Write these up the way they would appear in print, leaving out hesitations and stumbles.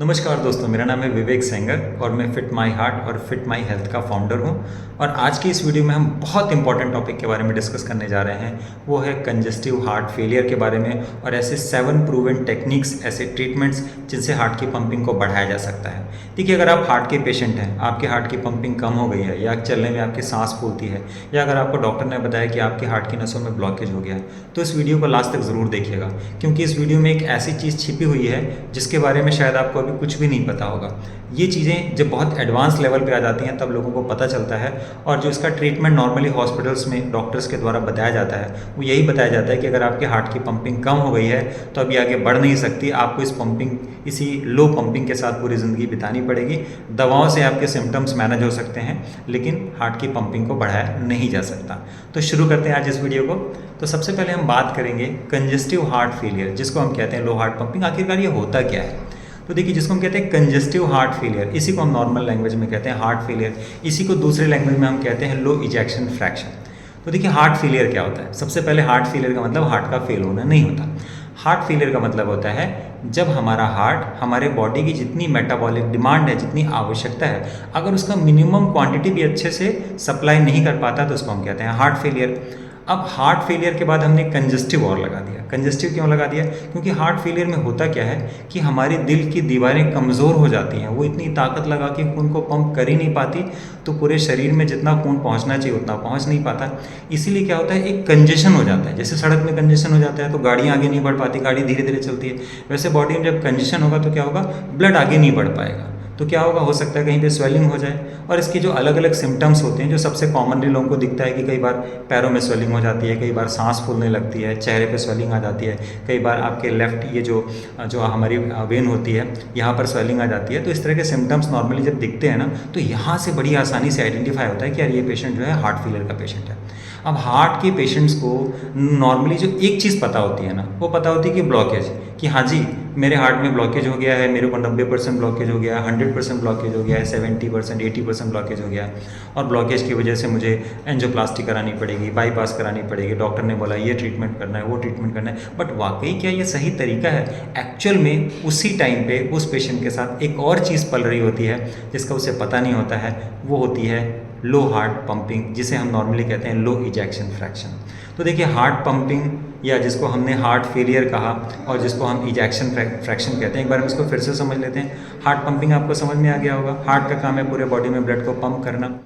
नमस्कार दोस्तों, मेरा नाम है विवेक सेंगर और मैं फिट माई हार्ट और फिट माई हेल्थ का फाउंडर हूं। और आज की इस वीडियो में हम बहुत इंपॉर्टेंट टॉपिक के बारे में डिस्कस करने जा रहे हैं। वो है कंजेस्टिव हार्ट फेलियर के बारे में और ऐसे 7 प्रूवन टेक्निक्स, ऐसे ट्रीटमेंट्स जिनसे हार्ट की पंपिंग को बढ़ाया जा सकता है। देखिए, अगर आप हार्ट के पेशेंट हैं, आपके हार्ट की पंपिंग कम हो गई है या चलने में आपकी सांस फूलती है, या अगर आपको डॉक्टर ने बताया कि आपके हार्ट की नसों में ब्लॉकेज हो गया है, तो इस वीडियो को लास्ट तक ज़रूर देखिएगा, क्योंकि इस वीडियो में एक ऐसी चीज़ छिपी हुई है जिसके बारे में शायद आपको अभी कुछ भी नहीं पता होगा। ये चीज़ें जब बहुत एडवांस लेवल पे आ जाती हैं तब लोगों को पता चलता है। और जो इसका ट्रीटमेंट नॉर्मली हॉस्पिटल्स में डॉक्टर्स के द्वारा बताया जाता है वो यही बताया जाता है कि अगर आपके हार्ट की पंपिंग कम हो गई है तो अभी आगे बढ़ नहीं सकती, आपको इसी लो पंपिंग के साथ पूरी ज़िंदगी बितानी पड़ेगी। दवाओं से आपके सिम्टम्स मैनेज हो सकते हैं लेकिन हार्ट की पंपिंग को बढ़ाया नहीं जा सकता। तो शुरू करते हैं आज इस वीडियो को। तो सबसे पहले हम बात करेंगे कंजेस्टिव हार्ट फेलियर, जिसको हम कहते हैं लो हार्ट पंपिंग। आखिरकार ये होता क्या है? तो देखिए, जिसको हम कहते हैं कंजेस्टिव हार्ट फेलियर, इसी को हम नॉर्मल लैंग्वेज में कहते हैं हार्ट फेलियर, इसी को दूसरे लैंग्वेज में हम कहते हैं लो इजेक्शन फ्रैक्शन। तो देखिए, हार्ट फेलियर क्या होता है? सबसे पहले हार्ट फेलियर का मतलब हार्ट का फेल होना नहीं होता। हार्ट फेलियर का मतलब होता है जब हमारा हार्ट हमारे बॉडी की जितनी मेटाबॉलिक डिमांड है, जितनी आवश्यकता है, अगर उसका मिनिमम क्वांटिटी भी अच्छे से सप्लाई नहीं कर पाता तो उसको हम कहते हैं हार्ट फेलियर। अब हार्ट फेलियर के बाद हमने कंजेस्टिव और लगा दिया। कंजेस्टिव क्यों लगा दिया? क्योंकि हार्ट फेलियर में होता क्या है कि हमारे दिल की दीवारें कमज़ोर हो जाती हैं, वो इतनी ताकत लगा के खून को पंप कर ही नहीं पाती, तो पूरे शरीर में जितना खून पहुंचना चाहिए उतना पहुंच नहीं पाता। इसीलिए क्या होता है, एक कंजेशन हो जाता है। जैसे सड़क में कंजेशन हो जाता है तो गाड़ियाँ आगे नहीं बढ़ पाती, गाड़ी धीरे धीरे चलती है, वैसे बॉडी में जब कंजेशन होगा तो क्या होगा, ब्लड आगे नहीं बढ़ पाएगा। तो क्या होगा, हो सकता है कहीं पे स्वेलिंग हो जाए। और इसके जो अलग अलग सिम्टम्स होते हैं, जो सबसे कॉमनली लोगों को दिखता है कि कई बार पैरों में स्वेलिंग हो जाती है, कई बार सांस फूलने लगती है, चेहरे पे स्वेलिंग आ जाती है, कई बार आपके लेफ्ट ये जो हमारी वेन होती है यहाँ पर स्वेलिंग आ जाती है। तो इस तरह के सिम्टम्स नॉर्मली जब दिखते हैं ना, तो यहाँ से बड़ी आसानी से आइडेंटिफाई होता है कि यार ये पेशेंट जो है हार्ट फेलियर का पेशेंट है। अब हार्ट के पेशेंट्स को नॉर्मली जो एक चीज़ पता होती है ना, वो पता होती है कि ब्लॉकेज, कि हाँ जी मेरे हार्ट में ब्लॉकेज हो गया है, मेरे को 90% ब्लॉकेज हो गया है, 100% ब्लॉकेज हो गया है, 70%, 80% ब्लॉकेज हो गया है, और ब्लॉकेज की वजह से मुझे एंजियोप्लास्टी करानी पड़ेगी, बाईपास करानी पड़ेगी, डॉक्टर ने बोला ये ट्रीटमेंट करना है, वो ट्रीटमेंट करना है। बट वाकई क्या ये सही तरीका है? एक्चुअल में उसी टाइम पे उस पेशेंट के साथ एक और चीज़ पल रही होती है जिसका उसे पता नहीं होता है, वो होती है लो हार्ट पंपिंग, जिसे हम नॉर्मली कहते हैं लो इजेक्शन फ्रैक्शन। तो देखिए, हार्ट पंपिंग या जिसको हमने हार्ट फेलियर कहा और जिसको हम इजेक्शन फ्रैक्शन कहते हैं, एक बार हम इसको फिर से समझ लेते हैं। हार्ट पंपिंग आपको समझ में आ गया होगा, हार्ट का काम है पूरे बॉडी में ब्लड को पंप करना।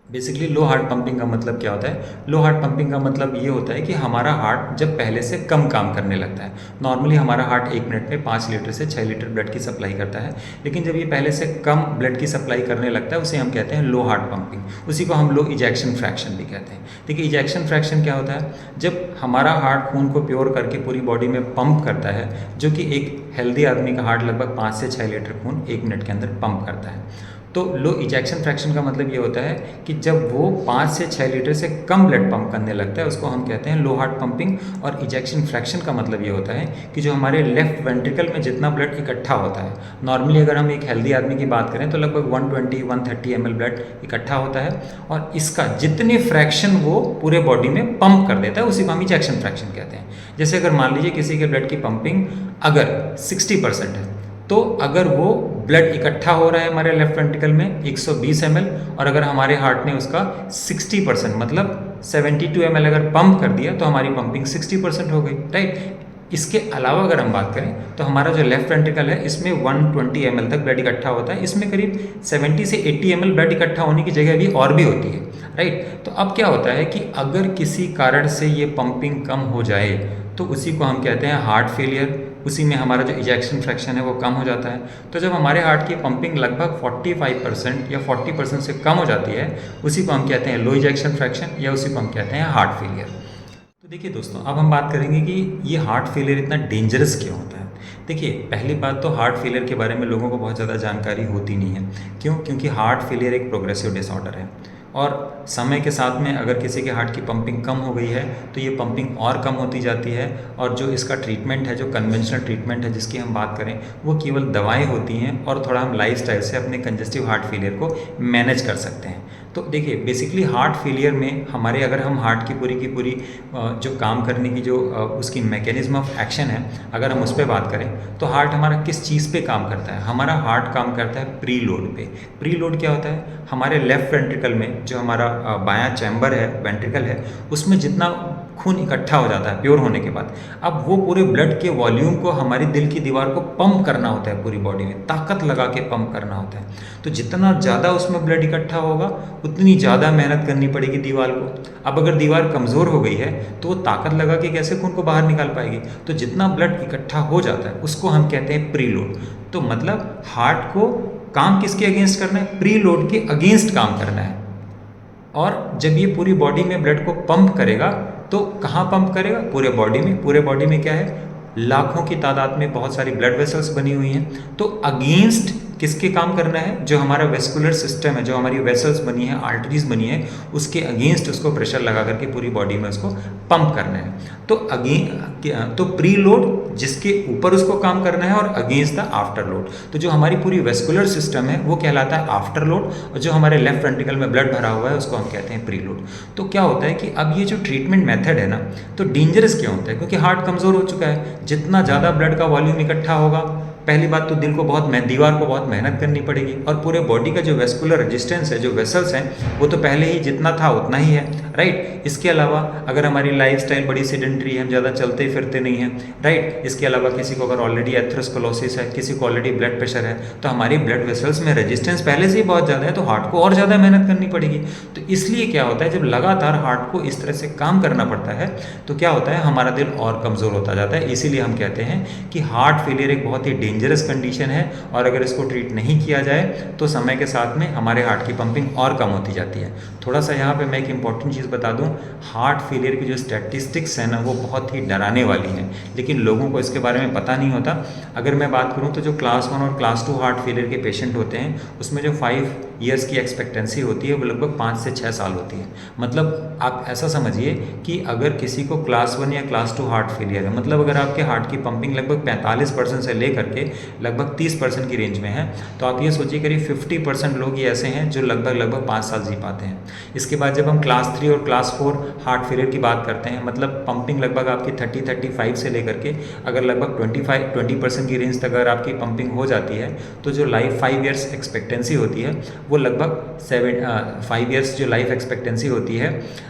बेसिकली लो हार्ट पंपिंग का मतलब क्या होता है? लो हार्ट पंपिंग का मतलब ये होता है कि हमारा हार्ट जब पहले से कम काम करने लगता है। नॉर्मली हमारा हार्ट 1 मिनट में 5 लीटर से 6 लीटर ब्लड की सप्लाई करता है, लेकिन जब ये पहले से कम ब्लड की सप्लाई करने लगता है उसे हम कहते हैं लो हार्ट पंपिंग। उसी को हम लो इजेक्शन फ्रैक्शन भी कहते हैं। देखिए, इजेक्शन फ्रैक्शन क्या होता है? जब हमारा हार्ट खून को प्योर करके पूरी बॉडी में पंप करता है, जो कि एक हेल्दी आदमी का हार्ट लगभग 5 से 6 लीटर खून 1 मिनट के अंदर पंप करता है। तो लो इजेक्शन फ्रैक्शन का मतलब ये होता है कि जब वो 5 से 6 लीटर से कम ब्लड पंप करने लगता है उसको हम कहते हैं लो हार्ट पंपिंग। और इजेक्शन फ्रैक्शन का मतलब ये होता है कि जो हमारे लेफ्ट वेंट्रिकल में जितना ब्लड इकट्ठा होता है, नॉर्मली अगर हम एक हेल्दी आदमी की बात करें तो लगभग 120-130 ml ब्लड इकट्ठा होता है, और इसका जितने फ्रैक्शन वो पूरे बॉडी में पंप कर देता है उसी को हम इजेक्शन फ्रैक्शन कहते हैं। जैसे अगर मान लीजिए किसी के ब्लड की पंपिंग अगर 60% है, तो अगर वो ब्लड इकट्ठा हो रहा है हमारे लेफ्ट वेंट्रिकल में 120 ml, और अगर हमारे हार्ट ने उसका 60% मतलब 72 ml अगर पंप कर दिया तो हमारी पंपिंग 60% हो गई, राइट। इसके अलावा अगर हम बात करें तो हमारा जो लेफ्ट वेंट्रिकल है इसमें 120 ml तक ब्लड इकट्ठा होता है, इसमें करीब 70 से 80 ml ब्लड इकट्ठा होने की जगह भी और भी होती है, राइट। तो अब क्या होता है कि अगर किसी कारण से ये पंपिंग कम हो जाए तो उसी को हम कहते हैं हार्ट फेलियर। उसी में हमारा जो इजेक्शन फ्रैक्शन है वो कम हो जाता है। तो जब हमारे हार्ट की पंपिंग लगभग 45% या 40% से कम हो जाती है उसी को हम कहते हैं लो इजेक्शन फ्रैक्शन, या उसी को हम कहते हैं हार्ट फेलियर। तो देखिए दोस्तों, अब हम बात करेंगे कि ये हार्ट फेलियर इतना डेंजरस क्यों होता है। देखिए, पहली बात तो हार्ट फेलियर के बारे में लोगों को बहुत ज़्यादा जानकारी होती नहीं है। क्यों? क्योंकि हार्ट फेलियर एक प्रोग्रेसिव डिसऑर्डर है, और समय के साथ में अगर किसी के हार्ट की पंपिंग कम हो गई है तो ये पंपिंग और कम होती जाती है, और जो इसका ट्रीटमेंट है, जो कन्वेंशनल ट्रीटमेंट है जिसकी हम बात करें, वो केवल दवाएं होती हैं, और थोड़ा हम लाइफस्टाइल से अपने कंजेस्टिव हार्ट फेलियर को मैनेज कर सकते हैं। तो देखिए बेसिकली हार्ट फेलियर में हमारे, अगर हम हार्ट की पूरी जो काम करने की जो उसकी मैकेनिज्म ऑफ एक्शन है, अगर हम उस पर बात करें तो हार्ट हमारा किस चीज़ पे काम करता है? हमारा हार्ट काम करता है प्री लोड पे। प्री लोड क्या होता है? हमारे लेफ्ट वेंट्रिकल में जो हमारा बायां चैम्बर है, वेंट्रिकल है, उसमें जितना खून इकट्ठा हो जाता है प्योर होने के बाद, अब वो पूरे ब्लड के वॉल्यूम को हमारी दिल की दीवार को पंप करना होता है, पूरी बॉडी में ताकत लगा के पंप करना होता है। तो जितना ज़्यादा उसमें ब्लड इकट्ठा होगा उतनी ज़्यादा मेहनत करनी पड़ेगी दीवार को। अब अगर दीवार कमज़ोर हो गई है तो वो ताकत लगा के कैसे खून को बाहर निकाल पाएगी? तो जितना ब्लड इकट्ठा हो जाता है उसको हम कहते हैं प्री लोड। तो मतलब हार्ट को काम किसके अगेंस्ट करना है? प्री लोड के अगेंस्ट काम करना है। और जब ये पूरी बॉडी में ब्लड को पंप करेगा तो कहाँ पंप करेगा? पूरे बॉडी में। पूरे बॉडी में क्या है? लाखों की तादाद में बहुत सारी ब्लड वेसल्स बनी हुई हैं। तो अगेंस्ट किसके काम करना है? जो हमारा वेस्कुलर सिस्टम है, जो हमारी वेसल्स बनी है, आर्टरीज बनी है, उसके अगेंस्ट उसको प्रेशर लगा करके पूरी बॉडी में उसको पंप करना है। तो प्री लोड जिसके ऊपर उसको काम करना है और अगेंस्ट द आफ्टर लोड। तो जो हमारी पूरी वेस्कुलर सिस्टम है वो कहलाता है आफ्टर लोड, और जो हमारे लेफ्ट वेंट्रिकल में ब्लड भरा हुआ है उसको हम कहते हैं प्री लोड। तो क्या होता है कि अब ये जो ट्रीटमेंट मेथड है ना, तो डेंजरस क्यों होता है? क्योंकि हार्ट कमज़ोर हो चुका है। जितना ज़्यादा ब्लड का वॉल्यूम इकट्ठा होगा, पहली बात तो दीवार को बहुत मेहनत करनी पड़ेगी, और पूरे बॉडी का जो वेस्कुलर रेजिस्टेंस है, जो वेसल्स हैं, वो तो पहले ही जितना था उतना ही है, राइट। इसके अलावा अगर हमारी लाइफस्टाइल बड़ी सेडेंटरी है, हम ज़्यादा चलते फिरते नहीं हैं, राइट। इसके अलावा किसी को अगर ऑलरेडी एथेरोस्क्लेरोसिस है, किसी को ऑलरेडी ब्लड प्रेशर है, तो हमारी ब्लड वेसल्स में रेजिस्टेंस पहले से ही बहुत ज़्यादा है, तो हार्ट को और ज़्यादा मेहनत करनी पड़ेगी। तो इसलिए क्या होता है, जब लगातार हार्ट को इस तरह से काम करना पड़ता है तो क्या होता है, हमारा दिल और कमज़ोर होता जाता है। इसीलिए हम कहते हैं कि हार्ट फेलियर एक बहुत ही डेंजरस कंडीशन है, और अगर इसको ट्रीट नहीं किया जाए तो समय के साथ में हमारे हार्ट की पंपिंग और कम होती जाती है। थोड़ा सा यहाँ पे मैं एक इंपॉर्टेंट चीज़ बता दूँ, हार्ट फेलियर की जो स्टैटिस्टिक्स है ना, वो बहुत ही डराने वाली हैं, लेकिन लोगों को इसके बारे में पता नहीं होता। अगर मैं बात करूँ तो जो क्लास 1 और क्लास 2 हार्ट फेलियर के पेशेंट होते हैं, उसमें जो 5 ईयर्स की एक्सपेक्टेंसी होती है वो लगभग 5 से 6 साल होती है। मतलब आप ऐसा समझिए कि अगर किसी को क्लास 1 या क्लास 2 हार्ट फेलियर है, मतलब अगर आपके हार्ट की पंपिंग लगभग 45% से लेकर के लगभग 30% की रेंज में है, तो आप ये सोचिए करीब 50% लोग ही ऐसे हैं जो लगभग 5 साल जी पाते हैं। इसके बाद जब हम क्लास 3 और क्लास 4 हार्ट फेलियर की बात करते हैं, मतलब पंपिंग लगभग आपकी 30-35 से लेकर के अगर लगभग 20% की रेंज तक अगर आपकी पंपिंग हो जाती है, तो जो लाइफ 5 ईयर्स एक्सपेक्टेंसी होती है वो लगभग 5 ईयर्स जो लाइफ एक्सपेक्टेंसी होती है,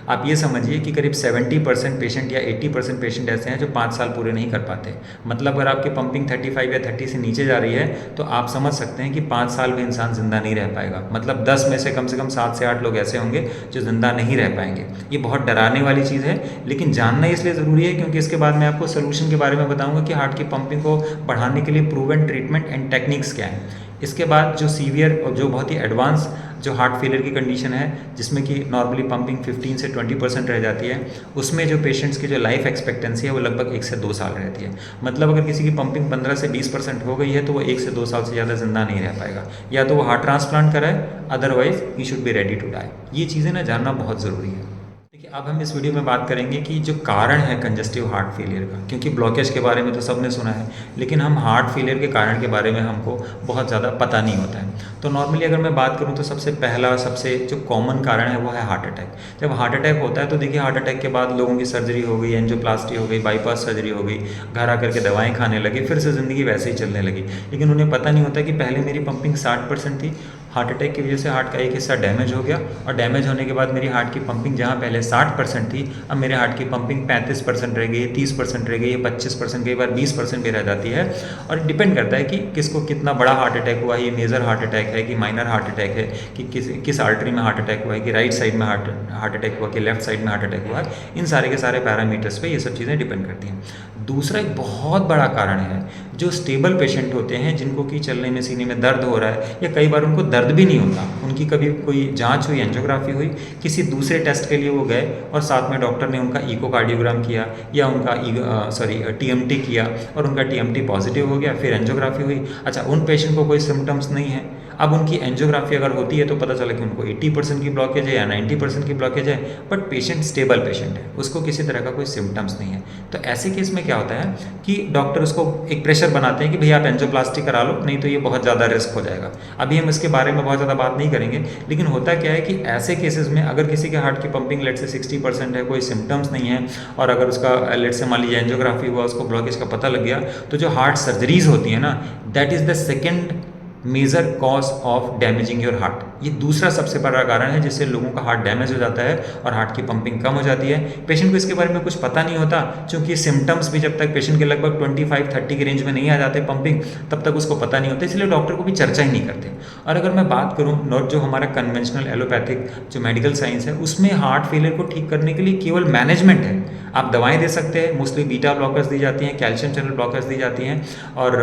आप ये समझिए कि करीब 70% पेशेंट या 80% पेशेंट ऐसे हैं जो 5 साल पूरे नहीं कर पाते। मतलब अगर आपकी पंपिंग 35 या 30 से नीचे जा रही है तो आप समझ सकते हैं कि 5 साल में इंसान ज़िंदा नहीं रह पाएगा। मतलब 10 में से कम 7 से 8 लोग ऐसे होंगे जो ज़िंदा नहीं रह पाएंगे। ये बहुत डराने वाली चीज़ है, लेकिन जानना इसलिए ज़रूरी है क्योंकि इसके बाद मैं आपको सोल्यूशन के बारे में बताऊंगा कि हार्ट की पंपिंग को बढ़ाने के लिए प्रूवन ट्रीटमेंट एंड टेक्निक्स क्या हैं। इसके बाद जो सीवियर और जो बहुत ही एडवांस जो हार्ट फेलियर की कंडीशन है, जिसमें कि नॉर्मली पंपिंग 15 से 20% रह जाती है, उसमें जो पेशेंट्स की जो लाइफ एक्सपेक्टेंसी है वो लगभग 1 से 2 साल रहती है। मतलब अगर किसी की पंपिंग 15 से 20% हो गई है तो वो 1 से 2 साल से ज़्यादा जिंदा नहीं रह पाएगा, या तो वो हार्ट ट्रांसप्लांट कराए, otherwise he should be ready to die. ये चीज़ें ना जानना बहुत ज़रूरी है। देखिए अब हम इस वीडियो में बात करेंगे कि जो कारण है कंजस्टिव हार्ट फेलियर का, क्योंकि ब्लॉकेज के बारे में तो सबने सुना है, लेकिन हम हार्ट फेलियर के कारण के बारे में हमको बहुत ज़्यादा पता नहीं होता है। तो नॉर्मली अगर मैं बात करूं तो सबसे जो कॉमन कारण है वो है हार्ट अटैक। जब हार्ट अटैक होता है तो देखिए हार्ट अटैक के बाद लोगों की सर्जरी हो गई, एंजियोप्लास्टी हो गई, बाईपास सर्जरी हो गई, घर आकर के दवाएँ खाने लगे, फिर से ज़िंदगी वैसे ही चलने लगी। लेकिन उन्हें पता नहीं होता कि पहले मेरी पंपिंग 60% थी, हार्ट अटैक की वजह से हार्ट का एक हिस्सा डैमेज हो गया, और डैमेज होने के बाद मेरी हार्ट की पंपिंग जहाँ पहले 60% थी, अब मेरे हार्ट की पंपिंग 35% रह गई है, 30% रह गई है, 25%, कई बार 20% भी रह जाती है। और डिपेंड करता है कि किसको कितना बड़ा हार्ट अटैक हुआ है, ये मेजर हार्ट अटैक है कि माइनर हार्ट अटैक है, कि किस आर्टरी में हार्ट अटैक हुआ है, कि राइट साइड में हार्ट अटैक हुआ, कि लेफ्ट साइड में हार्ट अटैक हुआ है। इन सारे के सारे पैरामीटर्स पे ये सब चीज़ें डिपेंड करती हैं। दूसरा एक बहुत बड़ा कारण है जो स्टेबल पेशेंट होते हैं, जिनको कि चलने में सीने में दर्द हो रहा है, या कई बार उनको दर्द भी नहीं होता, उनकी कभी कोई जांच हुई, एंजियोग्राफी हुई, किसी दूसरे टेस्ट के लिए वो गए और साथ में डॉक्टर ने उनका इकोकार्डियोग्राम किया या उनका टीएमटी किया और उनका टीएमटी पॉजिटिव हो गया, फिर एंजियोग्राफी हुई। अच्छा, उन पेशेंट को कोई सिम्टम्स नहीं है, अब उनकी एंजियोग्राफी अगर होती है तो पता चला कि उनको 80% की ब्लॉकेज है या 90% की ब्लॉकेज है, बट पेशेंट स्टेबल पेशेंट है, उसको किसी तरह का कोई सिम्टम्स नहीं है। तो ऐसे केस में क्या होता है कि डॉक्टर उसको एक प्रेशर बनाते हैं कि भैया आप एंजियोप्लास्टी करा लो, नहीं तो ये बहुत ज़्यादा रिस्क हो जाएगा। अभी हम इसके बारे में बहुत ज़्यादा बात नहीं करेंगे, लेकिन होता क्या है कि ऐसे केसेस में अगर किसी के हार्ट की पंपिंग लेट से 60% है, कोई सिम्टम्स नहीं है, और अगर उसका लेट से मान लीजिए एंजियोग्राफी हुआ, उसको ब्लॉकेज का पता लग गया, तो जो हार्ट सर्जरीज होती है ना, that is the second major cause of damaging your heart. ये दूसरा सबसे बड़ा कारण है जिससे लोगों का हार्ट डैमेज हो जाता है और हार्ट की पंपिंग कम हो जाती है। पेशेंट को इसके बारे में कुछ पता नहीं होता, क्योंकि सिम्टम्स भी जब तक पेशेंट के लगभग 25-30 की रेंज में नहीं आ जाते पंपिंग, तब तक उसको पता नहीं होता, इसलिए डॉक्टर को भी चर्चा ही नहीं करते। और अगर मैं बात करूँ नॉट जो हमारा कन्वेंशनल एलोपैथिक जो मेडिकल साइंस है, उसमें हार्ट फेलियर को ठीक करने के लिए केवल मैनेजमेंट है। आप दवाएं दे सकते हैं, मोस्टली बीटा ब्लॉकर्स दी जाती हैं, कैल्शियम चैनल ब्लॉकर्स दी जाती हैं, और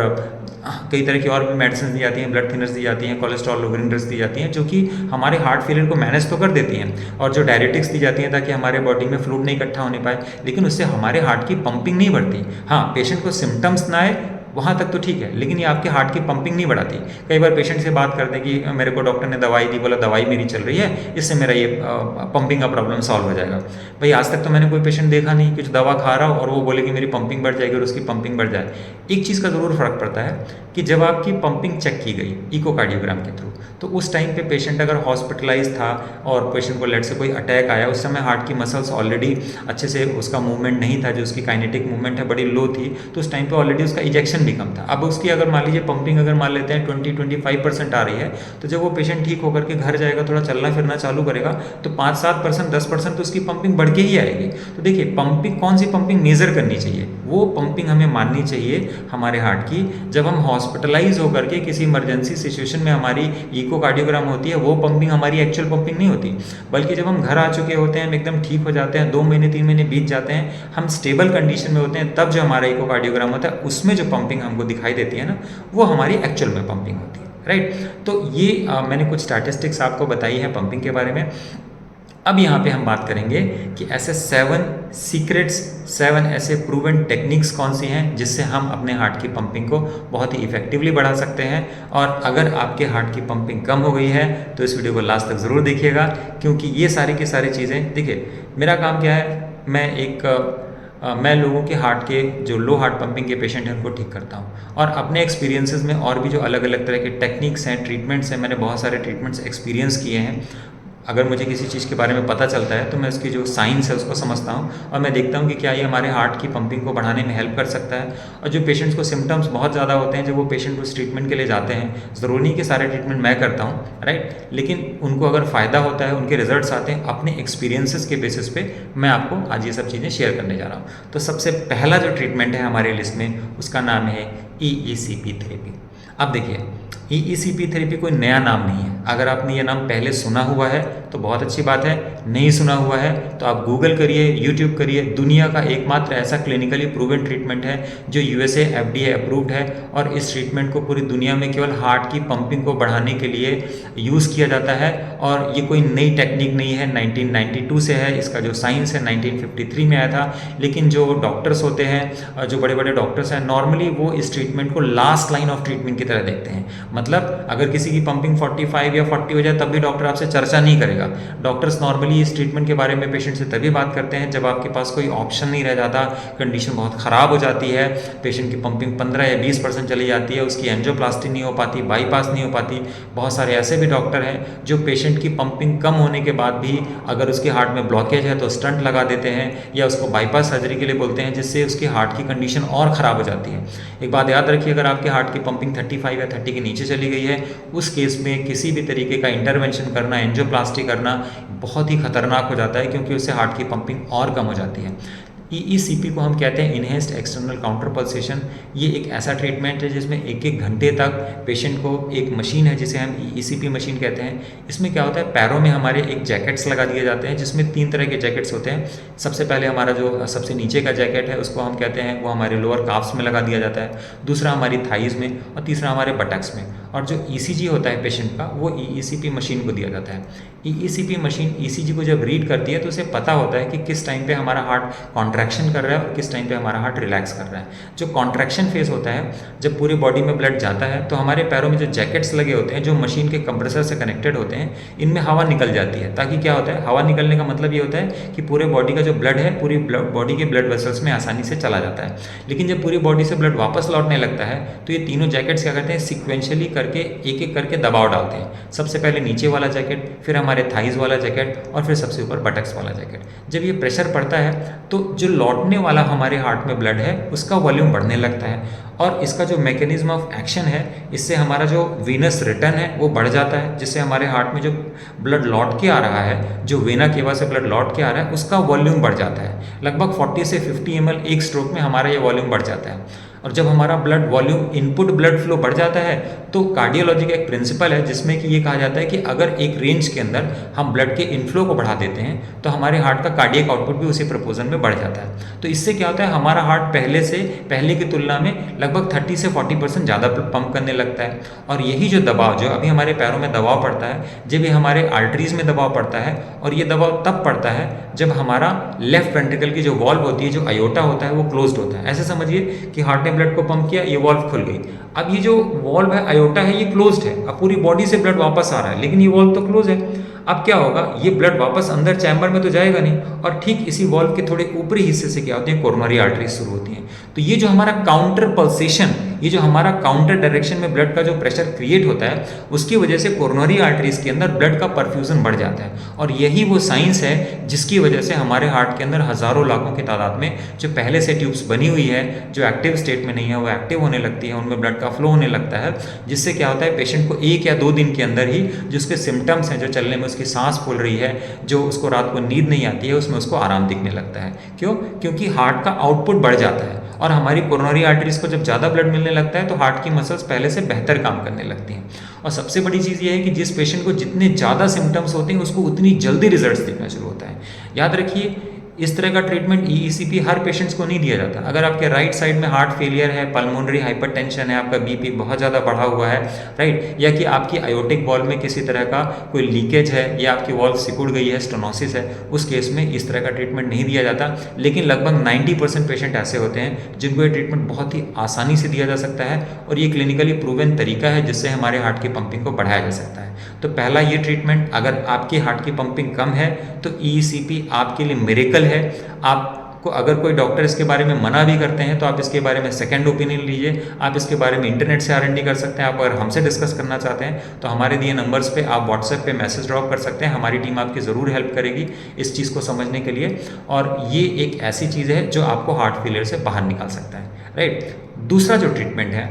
कई तरह की और भी मेडिसिन दी जाती हैं, ब्लड थिनर्स दी जाती हैं, कोलेस्ट्रॉल लोअरिंग ड्रग्स दी जाती हैं, जो कि हमारे हार्ट फेलियर को मैनेज तो कर देती हैं, और जो डायरेटिक्स दी जाती हैं ताकि हमारे बॉडी में फ्लूइड नहीं इकट्ठा होने पाए, लेकिन उससे हमारे हार्ट की पंपिंग नहीं बढ़ती। हाँ, पेशेंट को सिम्टम्स ना आए वहाँ तक तो ठीक है, लेकिन ये आपके हार्ट की पंपिंग नहीं बढ़ाती। कई बार पेशेंट से बात करते हैं कि मेरे को डॉक्टर ने दवाई दी, बोला दवाई मेरी चल रही है, इससे मेरा ये पंपिंग का प्रॉब्लम सॉल्व हो जाएगा। भाई आज तक तो मैंने कोई पेशेंट देखा नहीं कि जो दवा खा रहा हो और वो बोले कि मेरी पंपिंग बढ़ जाएगी और उसकी पंपिंग बढ़ जाए। एक चीज़ का ज़रूर फर्क पड़ता है कि जब आपकी पंपिंग चेक की गई इकोकार्डियोग्राम के थ्रू, तो उस टाइम पे पेशेंट अगर हॉस्पिटलाइज था और पेशेंट को लेट से कोई अटैक आया, उस समय हार्ट की मसल्स ऑलरेडी अच्छे से उसका मूवमेंट नहीं था, जो उसकी काइनेटिक मूवमेंट है बड़ी लो थी, तो उस टाइम पे ऑलरेडी उसका इजेक्शन भी कम था। अब उसकी अगर मान लीजिए पंपिंग अगर मान लेते हैं 20-25% आ रही है, तो जब वो पेशेंट ठीक होकर के घर जाएगा, थोड़ा चलना फिरना चालू करेगा, तो 5-7%, 10% तो उसकी पंपिंग बढ़ के ही आएगी। तो देखिए पंपिंग, कौन सी पंपिंग मेजर करनी चाहिए, वो पंपिंग हमें माननी चाहिए हमारे हार्ट की जब हम हॉस्पिटलाइज होकर के किसी इमरजेंसी सिचुएशन में हमारी इकोकार्डियोग्राम होती है। वो पंपिंग हमारी एक्चुअल पंपिंग नहीं होती, बल्कि जब हम घर आ चुके होते हैं, हम एकदम ठीक हो जाते हैं, 2 महीने 3 महीने बीत जाते हैं, हम स्टेबल कंडीशन में होते हैं, तब जो हमारा इकोकार्डियोग्राम होता है उसमें जो पंपिंग हमको दिखाई देती है ना, वो हमारी एक्चुअल में पंपिंग होती है, राइट। तो ये मैंने कुछ स्टैटिस्टिक्स आपको बताई है पंपिंग के बारे में। अब यहाँ पे हम बात करेंगे कि ऐसे 7 सीक्रेट्स, 7 ऐसे प्रूवन टेक्निक्स कौन सी हैं जिससे हम अपने हार्ट की पंपिंग को बहुत ही इफेक्टिवली बढ़ा सकते हैं। और अगर आपके हार्ट की पंपिंग कम हो गई है तो इस वीडियो को लास्ट तक ज़रूर देखिएगा, क्योंकि ये सारी की सारी चीज़ें, देखिए मेरा काम क्या है, मैं लोगों के हार्ट के जो लो हार्ट पंपिंग के पेशेंट हैं उनको ठीक करता हूँ, और अपने एक्सपीरियंसेस में और भी जो अलग अलग तरह के टेक्निक्स हैं, ट्रीटमेंट्स हैं, मैंने बहुत सारे ट्रीटमेंट्स एक्सपीरियंस किए हैं। अगर मुझे किसी चीज़ के बारे में पता चलता है तो मैं उसकी जो साइंस है उसको समझता हूँ, और मैं देखता हूँ कि क्या ये हमारे हार्ट की पंपिंग को बढ़ाने में हेल्प कर सकता है। और जो पेशेंट्स को सिम्टम्स बहुत ज़्यादा होते हैं, जब वो पेशेंट उस ट्रीटमेंट के लिए जाते हैं, ज़रूरी नहीं कि सारे ट्रीटमेंट मैं करता हूँ, राइट, लेकिन उनको अगर फ़ायदा होता है, उनके रिजल्ट्स आते हैं, अपने एक्सपीरियंसेस के बेसिस पे मैं आपको आज ये सब चीज़ें शेयर करने जा रहा हूँ। तो सबसे पहला जो ट्रीटमेंट है हमारी लिस्ट में, उसका नाम है EECP थेरेपी। अब देखिए, EECP थेरेपी कोई नया नाम नहीं है। अगर आपने ये नाम पहले सुना हुआ है तो बहुत अच्छी बात है, नहीं सुना हुआ है तो आप गूगल करिए, यूट्यूब करिए। दुनिया का एकमात्र ऐसा क्लिनिकली प्रूवन ट्रीटमेंट है जो USA FDA अप्रूव्ड है, और इस ट्रीटमेंट को पूरी दुनिया में केवल हार्ट की पंपिंग को बढ़ाने के लिए यूज़ किया जाता है। और ये कोई नई टेक्निक नहीं है, 1992 से है। इसका जो साइंस है 1953 में आया था, लेकिन जो डॉक्टर्स होते हैं, जो बड़े बड़े डॉक्टर्स हैं, नॉर्मली वो इस ट्रीटमेंट को लास्ट लाइन ऑफ ट्रीटमेंट की तरह देखते हैं। मतलब अगर किसी की पंपिंग 45 या 40 हो जाए तब भी डॉक्टर आपसे चर्चा नहीं करेगा। डॉक्टर्स नॉर्मली इस ट्रीटमेंट के बारे में पेशेंट से तभी बात करते हैं जब आपके पास कोई ऑप्शन नहीं रह जाता, कंडीशन बहुत ख़राब हो जाती है, पेशेंट की पंपिंग 15 या 20% चली जाती है, उसकी एंजियोप्लास्टी नहीं हो पाती, बाईपास नहीं हो पाती। बहुत सारे ऐसे भी डॉक्टर हैं जो पेशेंट की पंपिंग कम होने के बाद भी अगर उसके हार्ट में ब्लॉकेज है तो स्टंट लगा देते हैं या उसको बाईपास सर्जरी के लिए बोलते हैं, जिससे उसके हार्ट की कंडीशन और ख़राब हो जाती है। एक बात याद रखिए, अगर आपके हार्ट की पंपिंग 35 या 30 के नीचे चली गई है, उस केस में किसी भी तरीके का इंटरवेंशन करना, एंजियोप्लास्टी करना बहुत ही खतरनाक हो जाता है, क्योंकि उससे हार्ट की पंपिंग और कम हो जाती है। EECP को हम कहते हैं इन्हेंस्ड एक्सटर्नल काउंटर पल्सेशन। ये एक ऐसा ट्रीटमेंट है जिसमें 1-1 घंटे तक पेशेंट को, एक मशीन है जिसे हम EECP मशीन कहते हैं, इसमें क्या होता है, पैरों में हमारे एक जैकेट्स लगा दिए जाते हैं, जिसमें 3 तरह के जैकेट्स होते हैं। सबसे पहले हमारा जो सबसे नीचे का जैकेट है उसको हम कहते हैं, वो हमारे लोअर काफ्स में लगा दिया जाता है, दूसरा हमारी थाइज में, और तीसरा हमारे बटक्स में। और जो ECG होता है पेशेंट का, वो EECP मशीन को दिया जाता है। ईईसीपी मशीन ईसीजी को जब रीड करती है तो उसे पता होता है कि किस टाइम पे हमारा हार्ट कॉन्ट्रैक्शन कर रहा है और किस टाइम पे हमारा हार्ट रिलैक्स कर रहा है। जो कॉन्ट्रैक्शन फेज होता है, जब पूरी बॉडी में ब्लड जाता है तो हमारे पैरों में जो जैकेट्स लगे होते हैं, जो मशीन के कंप्रेसर से कनेक्टेड होते हैं, इनमें हवा निकल जाती है। ताकि क्या होता है, हवा निकलने का मतलब ये होता है कि पूरे बॉडी का जो ब्लड है पूरी बॉडी के ब्लड वेसल्स में आसानी से चला जाता है। लेकिन जब पूरी बॉडी से ब्लड वापस लौटने लगता है तो ये तीनों जैकेट्स क्या करते हैं, सिक्वेंशियली करके एक एक करके दबाव डालते हैं। सबसे पहले नीचे वाला जैकेट, फिर हमारे थाइज वाला जैकेट और फिर सबसे ऊपर बटक्स वाला जैकेट। जब ये प्रेशर पड़ता है तो जो लौटने वाला हमारे हार्ट में ब्लड है उसका वॉल्यूम बढ़ने लगता है और इसका जो मैकेनिज्म ऑफ एक्शन है, इससे हमारा जो वीनस रिटर्न है वो बढ़ जाता है, जिससे हमारे हार्ट में जो ब्लड लौट के आ रहा है, जो वेना केवा से ब्लड लौट के आ रहा है, उसका वॉल्यूम बढ़ जाता है। लगभग 40 से 50 ml एक स्ट्रोक में हमारा ये वॉल्यूम बढ़ जाता है। और जब हमारा blood volume, input blood flow बढ़ जाता है तो कार्डियोलॉजी का एक प्रिंसिपल है जिसमें कि ये कहा जाता है कि अगर एक रेंज के अंदर हम ब्लड के इनफ्लो को बढ़ा देते हैं तो हमारे हार्ट का कार्डियक आउटपुट भी उसी प्रपोजन में बढ़ जाता है। तो इससे क्या होता है, हमारा हार्ट पहले की तुलना में लगभग 30 से 40% ज़्यादा पंप करने लगता है। और यही जो दबाव, जो अभी हमारे पैरों में दबाव पड़ता है, जब ये हमारे आर्टरीज में दबाव पड़ता है, और ये दबाव तब पड़ता है जब हमारा लेफ्ट वेंट्रिकल की जो वॉल्व होती है, जो अयोटा होता है, वो क्लोज्ड होता है। ऐसे समझिए कि हार्ट ने ब्लड को पंप किया, ये वॉल्व खुल गई। अब ये जो वॉल्व है, अयोटा है, ये क्लोज्ड है। अब पूरी बॉडी से ब्लड वापस आ रहा है लेकिन ये वॉल्व तो क्लोज है। अब क्या होगा, ये ब्लड वापस अंदर चैम्बर में तो जाएगा नहीं, और ठीक इसी वॉल्व के थोड़े ऊपरी हिस्से से क्या होती है, कोरोनरी आर्टरीज शुरू होती हैं। तो ये जो हमारा काउंटर पल्सेशन, ये जो हमारा काउंटर डायरेक्शन में ब्लड का जो प्रेशर क्रिएट होता है, उसकी वजह से कोरोनरी आर्टरीज के अंदर ब्लड का परफ्यूजन बढ़ जाता है। और यही वो साइंस है जिसकी वजह से हमारे हार्ट के अंदर हजारों लाखों की तादाद में जो पहले से ट्यूब्स बनी हुई है, जो एक्टिव स्टेट में नहीं है, वो एक्टिव होने लगती है, उनमें ब्लड का फ्लो होने लगता है। जिससे क्या होता है, पेशेंट को 1 या 2 दिन के अंदर ही जो उसके सिम्टम्स हैं, जो चलने में उसकी सांस फूल रही है, जो उसको रात को नींद नहीं आती है, उसमें उसको आराम दिखने लगता है। क्यों? क्योंकि हार्ट का आउटपुट बढ़ जाता है। और हमारी कोरोनरी आर्टरीज को जब ज़्यादा ब्लड मिलने लगता है तो हार्ट की मसल्स पहले से बेहतर काम करने लगती हैं। और सबसे बड़ी चीज़ ये है कि जिस पेशेंट को जितने ज़्यादा सिम्टम्स होते हैं उसको उतनी जल्दी रिजल्ट्स दिखना शुरू होता है। याद रखिए, इस तरह का ट्रीटमेंट ईईसीपी हर पेशेंट्स को नहीं दिया जाता। अगर आपके राइट साइड में हार्ट फेलियर है, पल्मोनरी हाइपरटेंशन है, आपका बीपी बहुत ज़्यादा बढ़ा हुआ है, राइट, या कि आपकी आयोटिक वॉल्व में किसी तरह का कोई लीकेज है या आपकी वॉल्व सिकुड़ गई है, स्टेनोसिस है, उस केस में इस तरह का ट्रीटमेंट नहीं दिया जाता। लेकिन लगभग 90% पेशेंट ऐसे होते हैं जिनको ये ट्रीटमेंट बहुत ही आसानी से दिया जा सकता है और ये क्लिनिकली प्रूवन तरीका है जिससे हमारे हार्ट की पंपिंग को बढ़ाया जा सकता है। तो पहला ये ट्रीटमेंट, अगर आपकी हार्ट की पंपिंग कम है तो ईईसीपी आपके लिए मिरेकल है। आपको अगर कोई डॉक्टर इसके बारे में मना भी करते हैं तो आप इसके बारे में सेकंड ओपिनियन लीजिए। आप इसके बारे में इंटरनेट से R&D कर सकते हैं। आप अगर हमसे डिस्कस करना चाहते हैं तो हमारे दिए नंबर्स पे आप व्हाट्सएप पे मैसेज ड्रॉप कर सकते हैं। हमारी टीम आपकी ज़रूर हेल्प करेगी इस चीज़ को समझने के लिए। और ये एक ऐसी चीज़ है जो आपको हार्ट फेलियर से बाहर निकाल सकता है, राइट। दूसरा जो ट्रीटमेंट है,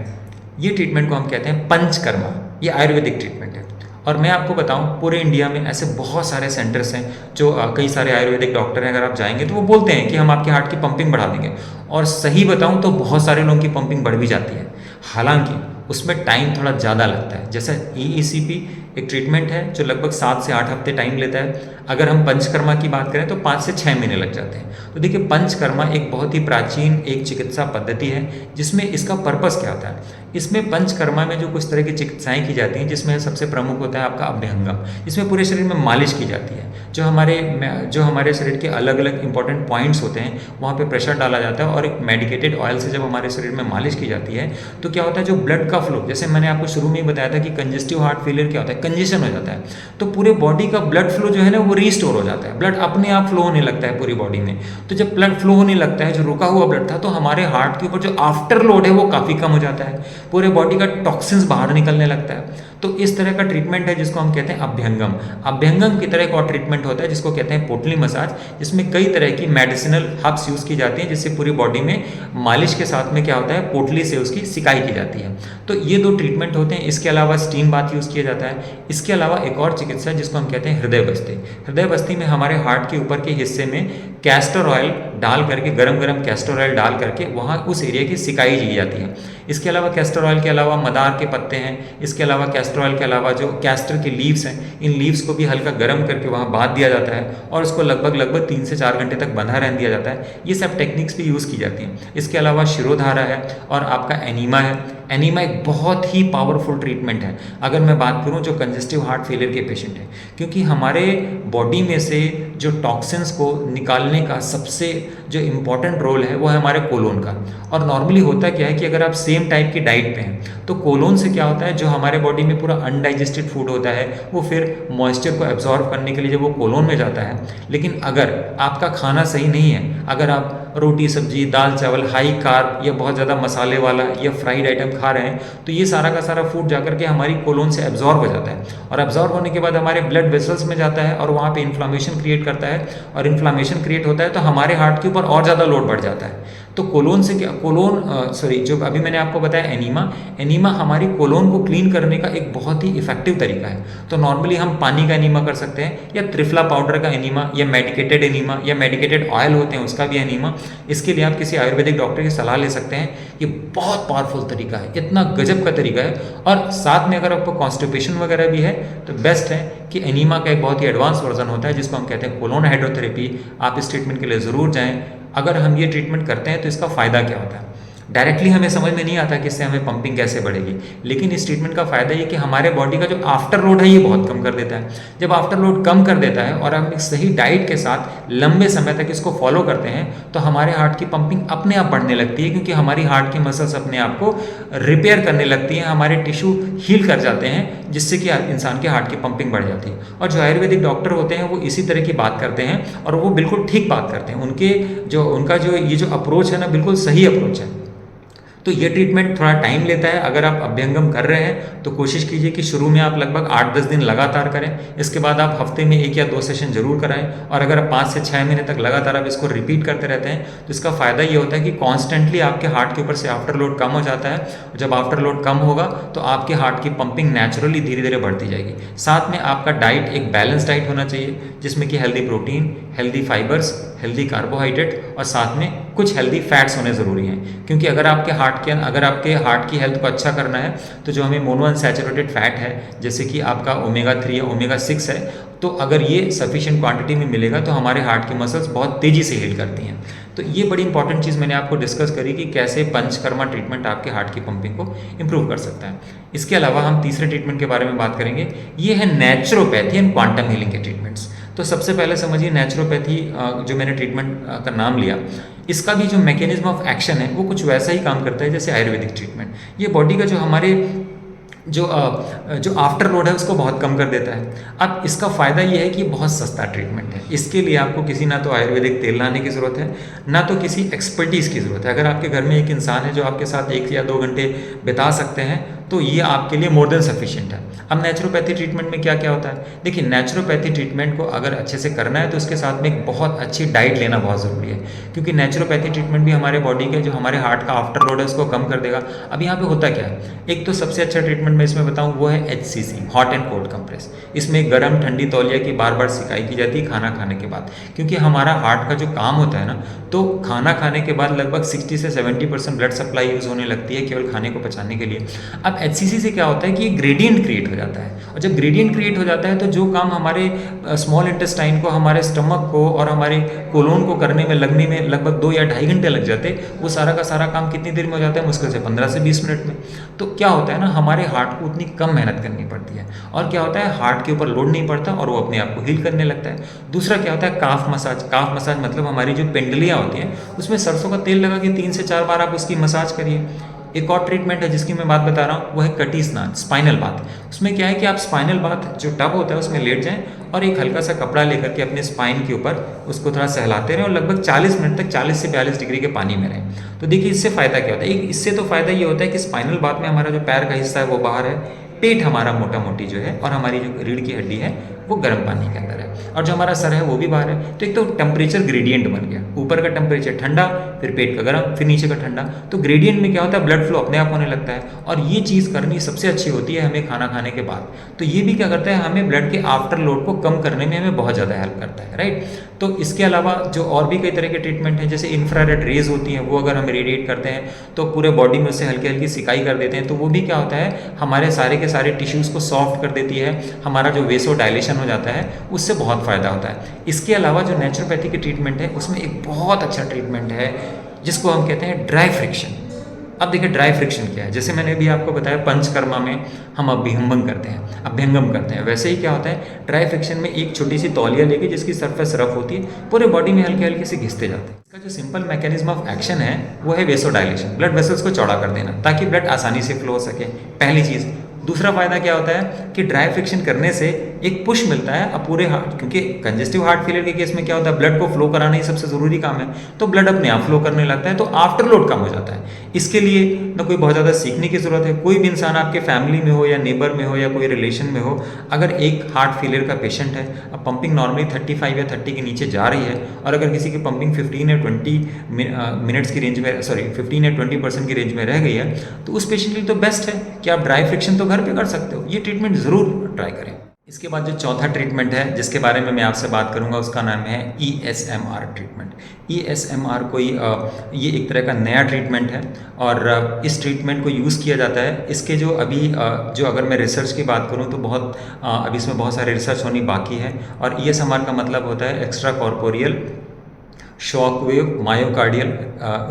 ये ट्रीटमेंट को हम कहते हैं पंचकर्मा। ये आयुर्वेदिक ट्रीटमेंट है। और मैं आपको बताऊं, पूरे इंडिया में ऐसे बहुत सारे सेंटर्स हैं जो कई सारे आयुर्वेदिक डॉक्टर हैं। अगर आप जाएंगे तो वो बोलते हैं कि हम आपके हार्ट की पंपिंग बढ़ा देंगे, और सही बताऊं तो बहुत सारे लोगों की पंपिंग बढ़ भी जाती है। हालांकि उसमें टाइम थोड़ा ज़्यादा लगता है। जैसे ईईसीपी एक ट्रीटमेंट है जो लगभग 7 से 8 हफ्ते टाइम लेता है। अगर हम पंचकर्मा की बात करें तो 5 से 6 महीने लग जाते हैं। तो देखिए, पंचकर्मा एक बहुत ही प्राचीन एक चिकित्सा पद्धति है जिसमें इसका पर्पस क्या होता है। इसमें पंचकर्मा में जो कुछ तरह की चिकित्साएं की जाती हैं, जिसमें सबसे प्रमुख होता है आपका अभ्यंगम। इसमें पूरे शरीर में मालिश की जाती है। जो हमारे शरीर के अलग अलग इंपॉर्टेंट पॉइंट्स होते हैं वहाँ पे प्रेशर डाला जाता है, और एक मेडिकेटेड ऑयल से जब हमारे शरीर में मालिश की जाती है तो क्या होता है, जो ब्लड का फ्लो, जैसे मैंने आपको शुरू में ही बताया था कि कंजेस्टिव हार्ट फेलियर क्या होता है, कंजेशन हो जाता है। तो पूरे बॉडी का ब्लड फ्लो जो है ना, वो रीस्टोर हो जाता है। ब्लड अपने आप फ्लो होने लगता है पूरी बॉडी में। तो जब ब्लड फ्लो होने लगता है, जो रुका हुआ ब्लड था, तो हमारे हार्ट के ऊपर जो आफ्टर लोड है वो काफ़ी कम हो जाता है। पूरे बॉडी का टॉक्सिन्स बाहर निकलने लगता है। तो इस तरह का ट्रीटमेंट है जिसको हम कहते हैं अभ्यंगम। अभ्यंगम की तरह एक और ट्रीटमेंट होता है जिसको कहते हैं पोटली मसाज, जिसमें कई तरह की मेडिसिनल हर्ब्स यूज़ की जाती हैं, जिससे पूरी बॉडी में मालिश के साथ में क्या होता है, पोटली से उसकी सिकाई की जाती है। तो ये 2 ट्रीटमेंट होते हैं। इसके अलावा स्टीम बाथ यूज़ किया जाता है। इसके अलावा एक और चिकित्सा है जिसको हम कहते हैं हृदय बस्ती। हृदय बस्ती में हमारे हार्ट के ऊपर के हिस्से में कैस्टर ऑयल डाल करके, गरम गरम कैस्टर ऑयल डाल करके वहाँ उस एरिया की सिकाई की जाती है। इसके अलावा कैस्टर ऑयल के अलावा मदार के पत्ते हैं। इसके अलावा कैस्टर ऑयल के अलावा जो कैस्टर के लीव्स हैं, इन लीव्स को भी हल्का गर्म करके वहाँ बांध दिया जाता है और उसको लगभग 3 से 4 घंटे तक बंधा रहने दिया जाता है। ये सब टेक्निक्स भी यूज़ की जाती हैं। इसके अलावा शिरोधारा है और आपका एनीमा है। एनीमा एक बहुत ही पावरफुल ट्रीटमेंट है अगर मैं बात करूं जो कंजेस्टिव हार्ट फेलियर के पेशेंट हैं, क्योंकि हमारे बॉडी में से जो टॉक्सिन्स को निकालने का सबसे जो इम्पॉर्टेंट रोल है वो है हमारे कोलोन का। और नॉर्मली होता क्या है कि अगर आप सेम टाइप की डाइट पे हैं तो कोलोन से क्या होता है, जो हमारे बॉडी में पूरा अनडाइजेस्टेड फूड होता है वो फिर मॉइस्चर को एब्जॉर्ब करने के लिए जब वो कोलोन में जाता है, लेकिन अगर आपका खाना सही नहीं है, अगर आप रोटी सब्जी दाल चावल हाई कार्ब या बहुत ज़्यादा मसाले वाला या फ्राइड आइटम खा रहे हैं, तो ये सारा का सारा फूड जाकर के हमारी कोलोन से एब्जॉर्ब हो जाता है और एब्जॉर्ब होने के बाद हमारे ब्लड वेसल्स में जाता है और वहाँ पे इन्फ्लामेशन क्रिएट करता है, और इन्फ्लामेशन क्रिएट होता है तो हमारे हार्ट के ऊपर और ज़्यादा लोड बढ़ जाता है। तो कोलोन से क्या, जो अभी मैंने आपको बताया एनीमा हमारी कोलोन को क्लीन करने का एक बहुत ही इफेक्टिव तरीका है। तो नॉर्मली हम पानी का एनीमा कर सकते हैं या त्रिफला पाउडर का एनीमा या मेडिकेटेड एनीमा या मेडिकेटेड ऑयल होते हैं उसका भी एनीमा। इसके लिए आप किसी आयुर्वेदिक डॉक्टर की सलाह ले सकते हैं। ये बहुत पावरफुल तरीका है, इतना गजब का तरीका है। और साथ में अगर आपको कॉन्स्टिपेशन वगैरह भी है तो बेस्ट है कि एनीमा का एक बहुत ही एडवांस वर्जन होता है जिसको हम कहते हैं कोलोन हाइड्रोथेरेपी। आप इस ट्रीटमेंट के लिए ज़रूर जाएँ। अगर हम ये ट्रीटमेंट करते हैं तो इसका फ़ायदा क्या होता है, डायरेक्टली हमें समझ में नहीं आता कि इससे हमें पंपिंग कैसे बढ़ेगी, लेकिन इस ट्रीटमेंट का फ़ायदा ये कि हमारे बॉडी का जो आफ्टर लोड है ये बहुत कम कर देता है। जब आफ्टर लोड कम कर देता है और हम एक सही डाइट के साथ लंबे समय तक इसको फॉलो करते हैं तो हमारे हार्ट की पंपिंग अपने आप बढ़ने लगती है, क्योंकि हमारी हार्ट की मसल्स अपने आप को रिपेयर करने लगती हैं, हमारे टिश्यू हील कर जाते हैं, जिससे कि इंसान के हार्ट की पंपिंग बढ़ जाती है। और जो आयुर्वेदिक डॉक्टर होते हैं वो इसी तरह की बात करते हैं और वो बिल्कुल ठीक बात करते हैं। उनका जो ये जो अप्रोच है ना, बिल्कुल सही अप्रोच है। तो ये ट्रीटमेंट थोड़ा टाइम लेता है। अगर आप अभ्यंगम कर रहे हैं तो कोशिश कीजिए कि शुरू में आप लगभग 8-10 दिन लगातार करें। इसके बाद आप हफ्ते में 1 या 2 सेशन जरूर कराएं। और अगर आप 5 से 6 महीने तक लगातार आप इसको रिपीट करते रहते हैं तो इसका फ़ायदा ये होता है कि कॉन्स्टेंटली आपके हार्ट के ऊपर से आफ्टर लोड कम हो जाता है। जब आफ्टर लोड कम होगा तो आपके हार्ट की पंपिंग नेचुरली धीरे धीरे बढ़ती जाएगी। साथ में आपका डाइट एक बैलेंस डाइट होना चाहिए जिसमें कि healthy protein, healthy fibres, healthy carbohydrate और साथ में कुछ हेल्दी फैट्स होने ज़रूरी हैं। क्योंकि अगर आपके हार्ट की हेल्थ को अच्छा करना है तो जो हमें मोनोअनसैचुरेटेड फैट है, जैसे कि आपका ओमेगा 3 या ओमेगा 6 है, तो अगर ये सफिशिएंट क्वांटिटी में मिलेगा तो हमारे हार्ट की मसल्स बहुत तेज़ी से हील करती हैं। तो ये बड़ी इंपॉर्टेंट चीज़ मैंने आपको डिस्कस करी कि कैसे पंचकर्मा ट्रीटमेंट आपके हार्ट की पंपिंग को इम्प्रूव कर सकता है। इसके अलावा हम तीसरे ट्रीटमेंट के बारे में बात करेंगे, ये है नेचुरोपैथी एंड क्वांटम हीलिंग के ट्रीटमेंट्स। तो सबसे पहले समझिए नेचुरोपैथी जो मैंने ट्रीटमेंट का नाम लिया, इसका भी जो मैकेनिज्म ऑफ एक्शन है वो कुछ वैसा ही काम करता है जैसे आयुर्वेदिक ट्रीटमेंट। ये बॉडी का जो हमारे जो आफ्टर लोड है उसको बहुत कम कर देता है। अब इसका फ़ायदा ये है कि बहुत सस्ता ट्रीटमेंट है। इसके लिए आपको किसी ना तो आयुर्वेदिक तेल लाने की ज़रूरत है, ना तो किसी एक्सपर्टीज़ की ज़रूरत है। अगर आपके घर में एक इंसान है जो आपके साथ 1 या 2 घंटे बिता सकते हैं तो ये आपके लिए मोर देन सफिशिएंट है। अब नेचुरोपैथी ट्रीटमेंट में क्या क्या होता है, देखिए नेचुरोपैथी ट्रीटमेंट को अगर अच्छे से करना है तो उसके साथ में एक बहुत अच्छी डाइट लेना बहुत ज़रूरी है, क्योंकि नेचुरोपैथी ट्रीटमेंट भी हमारे बॉडी के जो हमारे हार्ट का आफ्टर लोड है उसको कम कर देगा। अब यहाँ पे होता क्या है, एक तो सबसे अच्छा ट्रीटमेंट मैं इसमें बताऊँ वो है HCC, hot and cold compress. इसमें गर्म ठंडी तौलिया की बार बार सिकाई की जाती है खाना खाने के बाद, क्योंकि हमारा हार्ट का जो काम होता है ना, तो खाना खाने के बाद लगभग 60 से 70% ब्लड सप्लाई यूज़ होने लगती है केवल खाने को पचाने के लिए। अब HCC से क्या होता है कि ग्रेडियंट क्रिएट हो जाता है, और जब ग्रेडियंट क्रिएट हो जाता है तो जो काम हमारे स्मॉल इंटेस्टाइन को, हमारे स्टमक को और हमारे कोलोन को करने में लगने में लगभग 2 या 2.5 घंटे लग जाते, वो सारा का सारा काम कितनी देर में हो जाता है, मुश्किल से 15 से 20 मिनट में। तो क्या होता है ना, हमारे हार्ट को उतनी कम मेहनत करनी पड़ती है, और क्या होता है हार्ट के ऊपर लोड नहीं पड़ता और वो अपने आप को हील करने लगता है। दूसरा क्या होता है, काफ मसाज। काफ मसाज मतलब हमारी जो पेंडलियाँ होती हैं उसमें सरसों का तेल लगा के 3 से 4 बार आप उसकी मसाज करिए। एक और ट्रीटमेंट है जिसकी मैं बात बता रहा हूँ वो है कटी स्नान, स्पाइनल बाथ। उसमें क्या है कि आप स्पाइनल बाथ जो टब होता है उसमें लेट जाएं और एक हल्का सा कपड़ा लेकर के अपने स्पाइन के ऊपर उसको थोड़ा सहलाते रहें और लगभग 40 मिनट तक 40 से 42 डिग्री के पानी में रहें। तो देखिए इससे फ़ायदा क्या होता है, इससे तो फ़ायदा ये होता है कि स्पाइनल बाथ में हमारा जो पैर का हिस्सा है वो बाहर है, पेट हमारा मोटा मोटी जो है और हमारी जो रीढ़ की हड्डी है वो गर्म पानी के अंदर है, और जो हमारा सर है वो भी बाहर है। तो एक तो टेम्परेचर ग्रेडियंट बन गया, ऊपर का टेम्परेचर ठंडा, फिर पेट का गर्म, फिर नीचे का ठंडा। तो ग्रेडियंट में क्या होता है, ब्लड फ्लो अपने आप होने लगता है, और ये चीज़ करनी सबसे अच्छी होती है हमें खाना खाने के बाद। तो ये भी क्या करता है, हमें ब्लड के आफ्टर लोड को कम करने में हमें बहुत ज़्यादा हेल्प करता है, राइट। तो इसके अलावा जो और भी कई तरह के ट्रीटमेंट हैं, जैसे इंफ्रारेड रेज होती हैं, वो अगर हम रेडिएट करते हैं तो पूरे बॉडी में उससे हल्की हल्की सिकाई कर देते हैं, तो वो भी क्या होता है, हमारे सारे के सारे टिश्यूज़ को सॉफ्ट कर देती है, हमारा जो वेसो डायलेशन हो जाता है उससे बहुत फ़ायदा होता है। इसके अलावा जो नेचुरोपैथी की ट्रीटमेंट है उसमें एक बहुत अच्छा ट्रीटमेंट है जिसको हम कहते हैं ड्राई फ्रिक्शन। अब देखिए ड्राई फ्रिक्शन क्या है। जैसे मैंने अभी आपको बताया पंचकर्मा में हम अभ्यंगम करते हैं, वैसे ही क्या होता है ड्राई फ्रिक्शन में एक छोटी सी तौलिया लेके जिसकी सरफेस रफ होती है पूरे बॉडी में हल्के हल्के से घिसते जाते हैं। इसका जो सिंपल मैकेनिज्म ऑफ एक्शन है वो है वेसोडाइलेशन, ब्लड वेसल्स को चौड़ा कर देना ताकि ब्लड आसानी से फ्लो हो सके, पहली चीज़। दूसरा फायदा क्या होता है कि ड्राई फ्रिक्शन करने से एक पुश मिलता है अब पूरे हार्ट, क्योंकि कंजेस्टिव हार्ट फेलियर के केस में क्या होता है ब्लड को फ्लो कराना ही सबसे ज़रूरी काम है, तो ब्लड अपने आप फ्लो करने लगता है, तो आफ्टर लोड कम हो जाता है। इसके लिए ना कोई बहुत ज़्यादा सीखने की ज़रूरत है, कोई भी इंसान आपके फैमिली में हो या नेबर में हो या कोई रिलेशन में हो, अगर एक हार्ट फेलियर का पेशेंट है, अब पंपिंग नॉर्मली 35 या 30 के नीचे जा रही है और अगर किसी की पंपिंग 15 या 20 मिनट्स की रेंज में 15 या 20% की रेंज में रह गई है, तो उस पेशेंट के लिए तो बेस्ट है कि आप ड्राई फ्रिक्शन तो घर पे कर सकते हो, ये ट्रीटमेंट ज़रूर ट्राई करें। इसके बाद जो चौथा ट्रीटमेंट है जिसके बारे में मैं आपसे बात करूंगा उसका नाम है ESMR ट्रीटमेंट। ESMR कोई ये एक तरह का नया ट्रीटमेंट है और इस ट्रीटमेंट को यूज़ किया जाता है। इसके जो अभी जो अगर मैं रिसर्च की बात करूं तो बहुत अभी इसमें बहुत सारे रिसर्च होनी बाकी है। और ESMR का मतलब होता है extracorporeal shock wave myocardial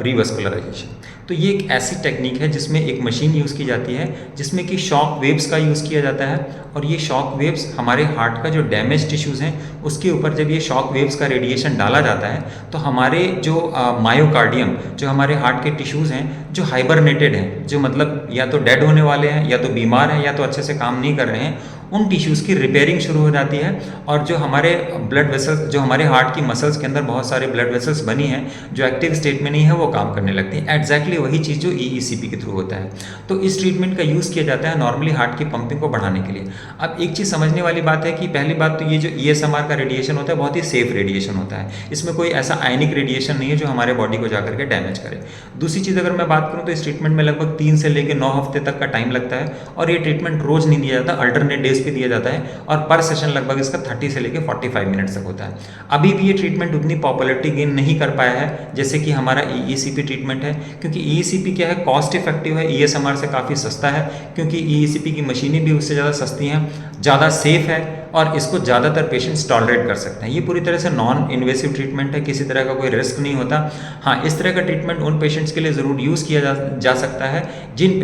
revascularization. तो ये एक ऐसी टेक्निक है जिसमें एक मशीन यूज़ की जाती है जिसमें कि शॉक वेव्स का यूज़ किया जाता है और ये शॉक वेव्स हमारे हार्ट का जो डैमेज टिश्यूज़ हैं उसके ऊपर जब ये शॉक वेव्स का रेडिएशन डाला जाता है तो हमारे जो मायोकार्डियम जो हमारे हार्ट के टिश्यूज़ हैं जो हाइबरनेटेड हैं, जो मतलब या तो डेड होने वाले हैं या तो बीमार हैं या तो अच्छे से काम नहीं कर रहे हैं, उन टिश्यूज़ की रिपेयरिंग शुरू हो जाती है और जो हमारे ब्लड वेसल्स जो हमारे हार्ट की मसल्स के अंदर बहुत सारे ब्लड वेसल्स बनी हैं जो एक्टिव स्टेट में नहीं है वो काम करने लगती हैं। एग्जैक्टली वही चीज़ जो EECP के थ्रू होता है। तो इस ट्रीटमेंट का यूज़ किया जाता है नॉर्मली हार्ट की पंपिंग को बढ़ाने के लिए। अब एक चीज़ समझने वाली बात है कि पहली बात तो ये जो ESMR का रेडिएशन होता है बहुत ही सेफ रेडिएशन होता है, इसमें कोई ऐसा आयनिक रेडिएशन नहीं है जो हमारे बॉडी को जाकर के डैमेज करे। दूसरी चीज़ अगर मैं बात करूँ तो इस ट्रीटमेंट में लगभग 3 से लेकर 9 हफ्ते तक का टाइम लगता है और ये ट्रीटमेंट रोज़ नहीं दिया जाता, अल्टरनेट डेज पे दिया जाता है और पर सेशन लगभग इसका 30 से लेकर 45 मिनट्स तक होता है। अभी भी ये ट्रीटमेंट उतनी पॉपुलैरिटी गेन नहीं कर पाया है जैसे कि हमारा EECP ट्रीटमेंट है, क्योंकि EECP क्या है कॉस्ट इफेक्टिव है, ESMR से काफ़ी सस्ता है क्योंकि EECP की मशीनें भी उससे ज़्यादा सस्ती हैं, ज़्यादा सेफ है और इसको ज़्यादातर पेशेंट्स टॉलरेट कर सकते हैं। ये पूरी तरह से नॉन इन्वेसिव ट्रीटमेंट है, किसी तरह का कोई रिस्क नहीं होता। हाँ, इस तरह का ट्रीटमेंट उन पेशेंट्स के लिए ज़रूर यूज़ किया जा सकता है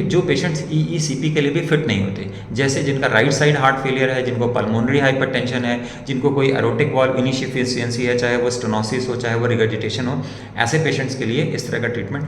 जो पेशेंट्स EECP के लिए भी फिट नहीं होते, जैसे जिनका राइट साइड हार्ट फेलियर है, जिनको पल्मोनरी हाइपरटेंशन है, जिनको कोई एरोटिक वॉल्व इनिशिफिशियंसी है, चाहे वो स्टेनोसिस हो चाहे वो रिगर्जिटेशन हो, ऐसे पेशेंट्स के लिए इस तरह का ट्रीटमेंट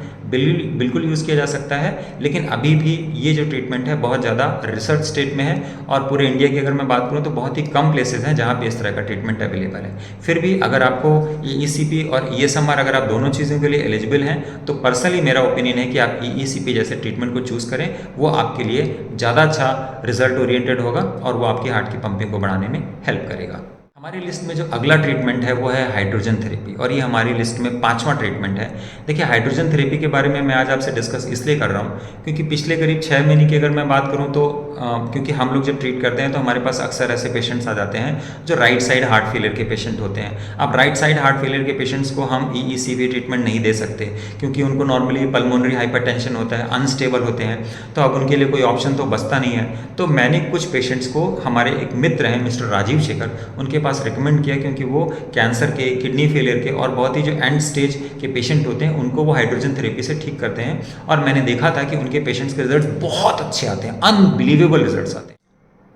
बिल्कुल यूज़ किया जा सकता है। लेकिन अभी भी ये जो ट्रीटमेंट है बहुत ज़्यादा रिसर्च स्टेट में है और पूरे इंडिया की अगर मैं बात करूँ तो बहुत ही कम प्लेसेस हैं जहाँ पे इस तरह का ट्रीटमेंट अवेलेबल है। फिर भी अगर आपको EECP और ESMR अगर आप दोनों चीज़ों के लिए एलिजिबल हैं तो पर्सनली मेरा ओपिनियन है कि आप EECP जैसे ट्रीटमेंट को चूज़ करें, वो आपके लिए ज़्यादा अच्छा रिजल्ट ओरिएंटेड होगा और वो आपकी हार्ट की पंपिंग को बढ़ाने में हेल्प करेगा। हमारी लिस्ट में जो अगला ट्रीटमेंट है वो है हाइड्रोजन थेरेपी और ये हमारी लिस्ट में 5वां ट्रीटमेंट है। देखिए हाइड्रोजन थेरेपी के बारे में मैं आज आपसे डिस्कस इसलिए कर रहा हूँ क्योंकि पिछले करीब 6 महीने की अगर मैं बात करूँ तो क्योंकि हम लोग जब ट्रीट करते हैं तो हमारे पास अक्सर ऐसे पेशेंट्स आ जाते हैं जो राइट साइड हार्ट फेलियर के पेशेंट होते हैं। अब राइट साइड हार्ट फेलियर के पेशेंट्स को हम EECP ट्रीटमेंट नहीं दे सकते क्योंकि उनको नॉर्मली पल्मोनरी हाइपरटेंशन होता है, अनस्टेबल होते हैं, तो अब उनके लिए कोई ऑप्शन तो बचता नहीं है। तो मैंने कुछ पेशेंट्स को हमारे एक मित्र हैं मिस्टर राजीव शेखर, उनके पास रिकमेंड किया क्योंकि वो कैंसर के, किडनी फेलियर के और बहुत ही जो एंड स्टेज के पेशेंट होते हैं उनको वो हाइड्रोजन थेरेपी से ठीक करते हैं और मैंने देखा था कि उनके पेशेंट्स के रिजल्ट बहुत अच्छे आते हैं, अनबिलीवेबल रिजल्ट्स आते हैं।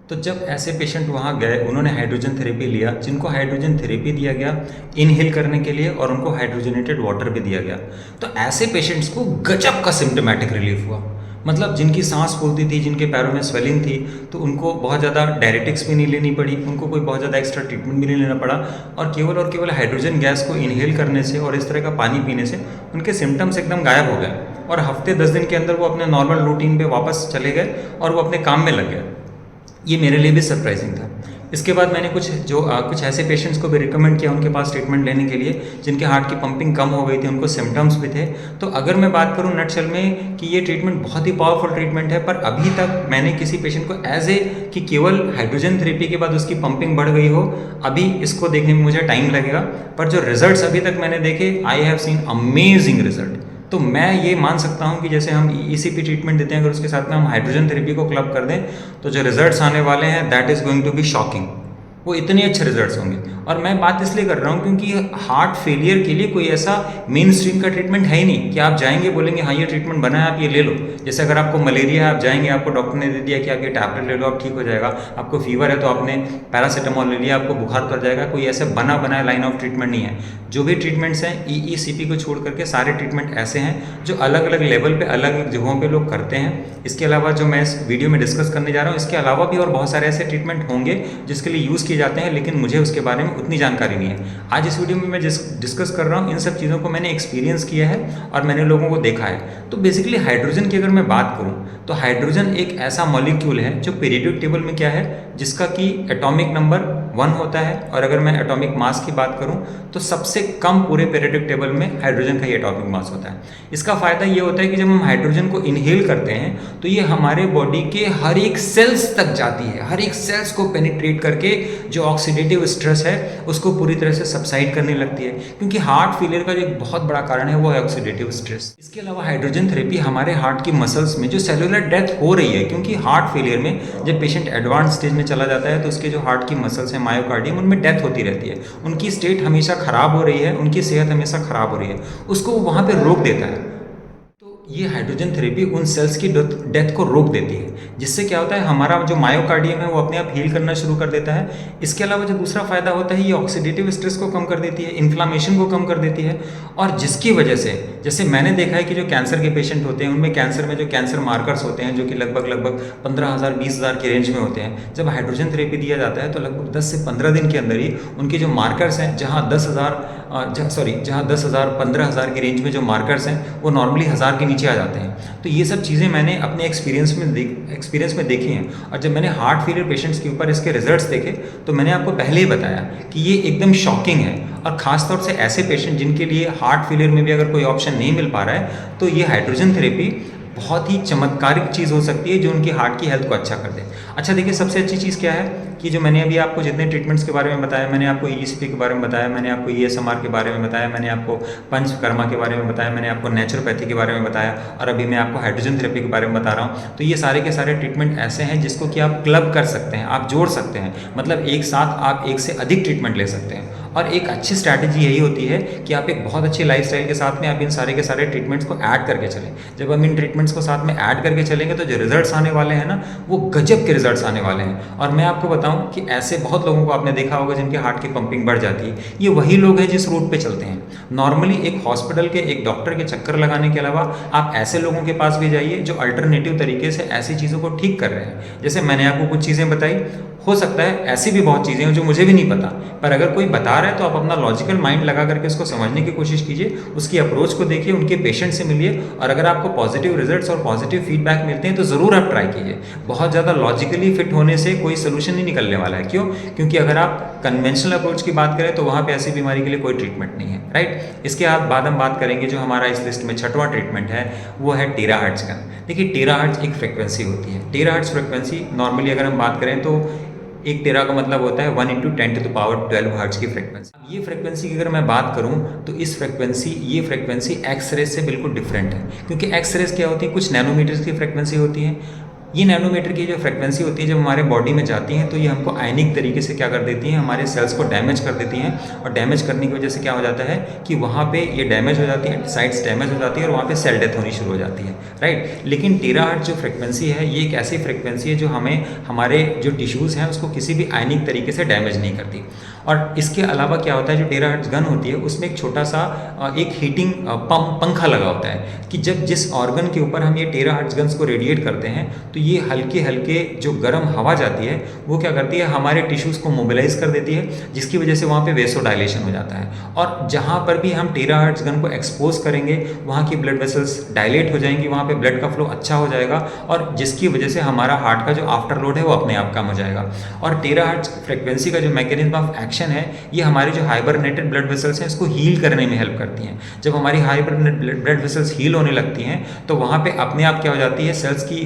तो जब ऐसे पेशेंट वहाँ गए, उन्होंने हाइड्रोजन थेरेपी लिया, जिनको हाइड्रोजन थेरेपी दिया गया इनहेल करने के लिए और उनको हाइड्रोजनेटेड वाटर भी दिया गया, तो ऐसे पेशेंट्स को गजब का सिम्टोमेटिक रिलीफ हुआ। मतलब जिनकी सांस फूलती थी, जिनके पैरों में स्वेलिंग थी, तो उनको बहुत ज़्यादा डायरेटिक्स भी नहीं लेनी पड़ी, उनको कोई बहुत ज़्यादा एक्स्ट्रा ट्रीटमेंट भी नहीं लेना पड़ा और केवल हाइड्रोजन गैस को इनहेल करने से और इस तरह का पानी पीने से उनके सिम्टम्स एकदम गायब हो गए और हफ्ते 10 दिन के अंदर वो अपने नॉर्मल रूटीन पे वापस चले गए और वो अपने काम में लग गए। ये मेरे लिए भी सरप्राइजिंग था। इसके बाद मैंने कुछ ऐसे पेशेंट्स को भी रिकमेंड किया उनके पास ट्रीटमेंट लेने के लिए जिनके हार्ट की पंपिंग कम हो गई थी, उनको सिम्टम्स भी थे। तो अगर मैं बात करूं नटशेल में कि ये ट्रीटमेंट बहुत ही पावरफुल ट्रीटमेंट है, पर अभी तक मैंने किसी पेशेंट को कि केवल हाइड्रोजन थेरेपी के बाद उसकी पंपिंग बढ़ गई हो, अभी इसको देखने में मुझे टाइम लगेगा। पर जो रिजल्ट्स अभी तक मैंने देखे, I have seen amazing result. तो मैं ये मान सकता हूँ कि जैसे हम EECP ट्रीटमेंट देते हैं, अगर उसके साथ में हम हाइड्रोजन थेरेपी को क्लब कर दें तो जो रिजल्ट्स आने वाले हैं that is going to be shocking. वो इतने अच्छे रिजल्ट्स होंगे। और मैं बात इसलिए कर रहा हूँ क्योंकि हार्ट फेलियर के लिए कोई ऐसा मेन स्ट्रीम का ट्रीटमेंट है ही नहीं कि आप जाएंगे बोलेंगे हाँ ये ट्रीटमेंट बना है आप ये ले लो। जैसे अगर आपको मलेरिया है आप जाएंगे, आपको डॉक्टर ने दे दिया कि आप ये टैबलेट ले लो आप ठीक हो जाएगा। आपको फीवर है तो आपने पैरासीटामोल ले लिया, आपको बुखार उतर जाएगा। कोई ऐसे बना बनाया लाइन ऑफ ट्रीटमेंट नहीं है। जो भी ट्रीटमेंट्स हैं EECP को छोड़ करके सारे ट्रीटमेंट ऐसे हैं जो अलग अलग लेवल पे अलग अलग जगहों पे लोग करते हैं। इसके अलावा जो मैं इस वीडियो में डिस्कस करने जा रहा हूँ इसके अलावा भी और बहुत सारे ऐसे ट्रीटमेंट होंगे जिसके लिए यूज़ किए जाते हैं, लेकिन मुझे उसके बारे में उतनी जानकारी नहीं है। आज इस वीडियो में मैं डिस्कस कर रहा हूँ इन सब चीज़ों को मैंने एक्सपीरियंस किया है और मैंने लोगों को देखा है। तो बेसिकली हाइड्रोजन की अगर मैं बात करूँ तो हाइड्रोजन एक ऐसा मॉलिक्यूल है जो पीरियोडिक टेबल में क्या है, जिसका कि एटॉमिक नंबर 1 होता है। और अगर मैं एटॉमिक मास की बात करूं तो सबसे कम पूरे पीरियोडिक टेबल में हाइड्रोजन का ही एटॉमिक मास होता है। इसका फ़ायदा ये होता है कि जब हम हाइड्रोजन को इनहेल करते हैं तो ये हमारे बॉडी के हर एक सेल्स तक जाती है, हर एक सेल्स को पेनिट्रेट करके जो ऑक्सीडेटिव स्ट्रेस है उसको पूरी तरह से सबसाइड करने लगती है। क्योंकि हार्ट फेलियर का जो एक बहुत बड़ा कारण है वो है ऑक्सीडेटिव स्ट्रेस। इसके अलावा हाइड्रोजन थेरेपी हमारे हार्ट की मसल्स में जो सेलुलर डेथ हो रही है, क्योंकि हार्ट फेलियर में जब पेशेंट एडवांस स्टेज में चला जाता है तो उसके जो हार्ट की मसल्स हैं मायोकार्डियम उनमें डेथ होती रहती है, उनकी स्टेट हमेशा खराब हो रही है, उनकी सेहत हमेशा खराब हो रही है, उसको वहाँ पे रोक देता है। ये हाइड्रोजन थेरेपी उन सेल्स की डेथ को रोक देती है, जिससे क्या होता है हमारा जो मायोकार्डियम है वो अपने आप हील करना शुरू कर देता है। इसके अलावा जो दूसरा फायदा होता है ये ऑक्सीडेटिव स्ट्रेस को कम कर देती है, इन्फ्लामेशन को कम कर देती है। और जिसकी वजह से जैसे मैंने देखा है कि जो कैंसर के पेशेंट होते हैं उनमें कैंसर में जो कैंसर मार्कर्स होते हैं जो कि लगभग 15,000 20,000 के रेंज में होते हैं, जब हाइड्रोजन थेरेपी दिया जाता है तो लगभग 10 से 15 दिन के अंदर ही उनके जो मार्कर्स हैं जहाँ 10,000 15,000 के रेंज में जो मार्कर्स हैं वो नॉर्मली 1000 के नीचे आ जाते हैं। तो ये सब चीज़ें मैंने अपने एक्सपीरियंस में देखी हैं। और जब मैंने हार्ट फेलियर पेशेंट्स के ऊपर इसके रिजल्ट्स देखे तो मैंने आपको पहले ही बताया कि ये एकदम शॉकिंग है। और ख़ास तौर से ऐसे पेशेंट जिनके लिए हार्ट फेलियर में भी अगर कोई ऑप्शन नहीं मिल पा रहा है तो ये हाइड्रोजन थेरेपी बहुत ही चमत्कारिक चीज़ हो सकती है जो उनकी हार्ट की हेल्थ को अच्छा कर दे। अच्छा देखिए, सबसे अच्छी चीज़ क्या है कि जो मैंने अभी आपको जितने ट्रीटमेंट्स के बारे में बताया, मैंने आपको EECP के बारे में बताया, मैंने आपको ESMR के बारे में बताया, मैंने आपको पंचकर्मा के बारे में बताया, मैंने आपको नेचुरोपैथी के बारे में बताया और अभी मैं आपको हाइड्रोजन थेरेपी के बारे में बता रहा हूँ। तो ये सारे के सारे ट्रीटमेंट ऐसे हैं जिसको कि आप क्लब कर सकते हैं, आप जोड़ सकते हैं, मतलब एक साथ आप एक से अधिक ट्रीटमेंट ले सकते हैं। और एक अच्छी स्ट्रैटेजी यही होती है कि आप एक बहुत अच्छी लाइफस्टाइल के साथ में आप इन सारे के सारे ट्रीटमेंट्स को ऐड करके चलें। जब हम इन ट्रीटमेंट्स को साथ में ऐड करके चलेंगे तो जो रिजल्ट्स आने वाले हैं ना वो गजब के रिजल्ट्स आने वाले हैं। और मैं आपको बताऊं कि ऐसे बहुत लोगों को आपने देखा होगा जिनके हार्ट की पंपिंग बढ़ जाती है। ये वही लोग हैं जिस रूट पे चलते हैं। नॉर्मली एक हॉस्पिटल के एक डॉक्टर के चक्कर लगाने के अलावा आप ऐसे लोगों के पास भी जाइए जो अल्टरनेटिव तरीके से ऐसी चीज़ों को ठीक कर रहे हैं। जैसे मैंने आपको कुछ चीज़ें बताई, हो सकता है ऐसी भी बहुत चीज़ें हैं जो मुझे भी नहीं पता, पर अगर कोई बता रहा है तो आप अपना लॉजिकल माइंड लगा करके उसको समझने की कोशिश कीजिए, उसकी अप्रोच को देखिए, उनके पेशेंट से मिलिए और अगर आपको पॉजिटिव रिजल्ट्स और पॉजिटिव फीडबैक मिलते हैं तो ज़रूर आप ट्राई कीजिए। बहुत ज़्यादा लॉजिकली फिट होने से कोई सोल्यूशन नहीं निकलने वाला है। क्यों? क्योंकि अगर आप कन्वेंशनल अप्रोच की बात करें तो वहाँ पे ऐसी बीमारी के लिए कोई ट्रीटमेंट नहीं है, राइट। इसके बाद हम बात करेंगे जो हमारा इस लिस्ट में छठवां ट्रीटमेंट है वो है टेराहर्ट्ज का। देखिए, टेराहर्ट्ज एक फ्रिक्वेंसी होती है। टेराहर्ट्ज फ्रिक्वेंसी नॉर्मली अगर हम बात करें तो एक टेरा का मतलब होता है 1 × 10⁻12 हर्ट्ज की फ्रिक्वेंसी। ये फ्रिक्वेंसी की अगर मैं बात करूं तो ये फ्रिक्वेंसी एक्स रेज से बिल्कुल डिफरेंट है, क्योंकि एक्स रेज क्या होती है, कुछ नैनोमीटर्स की फ्रिक्वेंसी होती है। ये नैनोमीटर की जो फ्रिक्वेंसी होती है जब हमारे बॉडी में जाती हैं तो ये हमको आयनिक तरीके से क्या कर देती हैं, हमारे सेल्स को डैमेज कर देती हैं। और डैमेज करने की वजह से क्या हो जाता है कि वहाँ पे ये डैमेज हो जाती है, साइट्स डैमेज हो जाती है और वहाँ पे सेल डेथ होनी शुरू हो जाती है, राइट। लेकिन टेराहर्ट्ज जो फ्रिक्वेंसी है ये एक ऐसी फ्रिक्वेंसी है जो हमें हमारे जो टिश्यूज़ हैं उसको किसी भी आयनिक तरीके से डैमेज नहीं करती। और इसके अलावा क्या होता है, जो टेराहर्ट्ज गन होती है उसमें एक छोटा सा एक हीटिंग पंखा लगा होता है कि जब जिस ऑर्गन के ऊपर हम ये टेराहर्ट्ज गन्स को रेडिएट करते हैं तो ये हल्के हल्के जो गर्म हवा जाती है वो क्या करती है, हमारे टिश्यूज़ को मोबिलाइज कर देती है, जिसकी वजह से वहाँ पे वेसोडाइलेशन हो जाता है। और जहाँ पर भी हम टेराहर्ट्ज गन को एक्सपोज करेंगे वहाँ की ब्लड वेसल्स डायलेट हो जाएंगी, वहाँ पे ब्लड का फ्लो अच्छा हो जाएगा और जिसकी वजह से हमारा हार्ट का जो आफ्टर लोड है वो अपने आप कम हो जाएगा। और टेराहर्ट्ज फ्रिक्वेंसी का जो मैकेनिज्म ऑफ एक्शन एक्शन है ये हमारे जो हाइबरनेटेड ब्लड वेसल्स हैं इसको हील करने में हेल्प करती हैं। जब हमारी हाइबरनेटेड ब्लड वेसल्स हील होने लगती हैं तो वहाँ पे अपने आप क्या हो जाती है, सेल्स की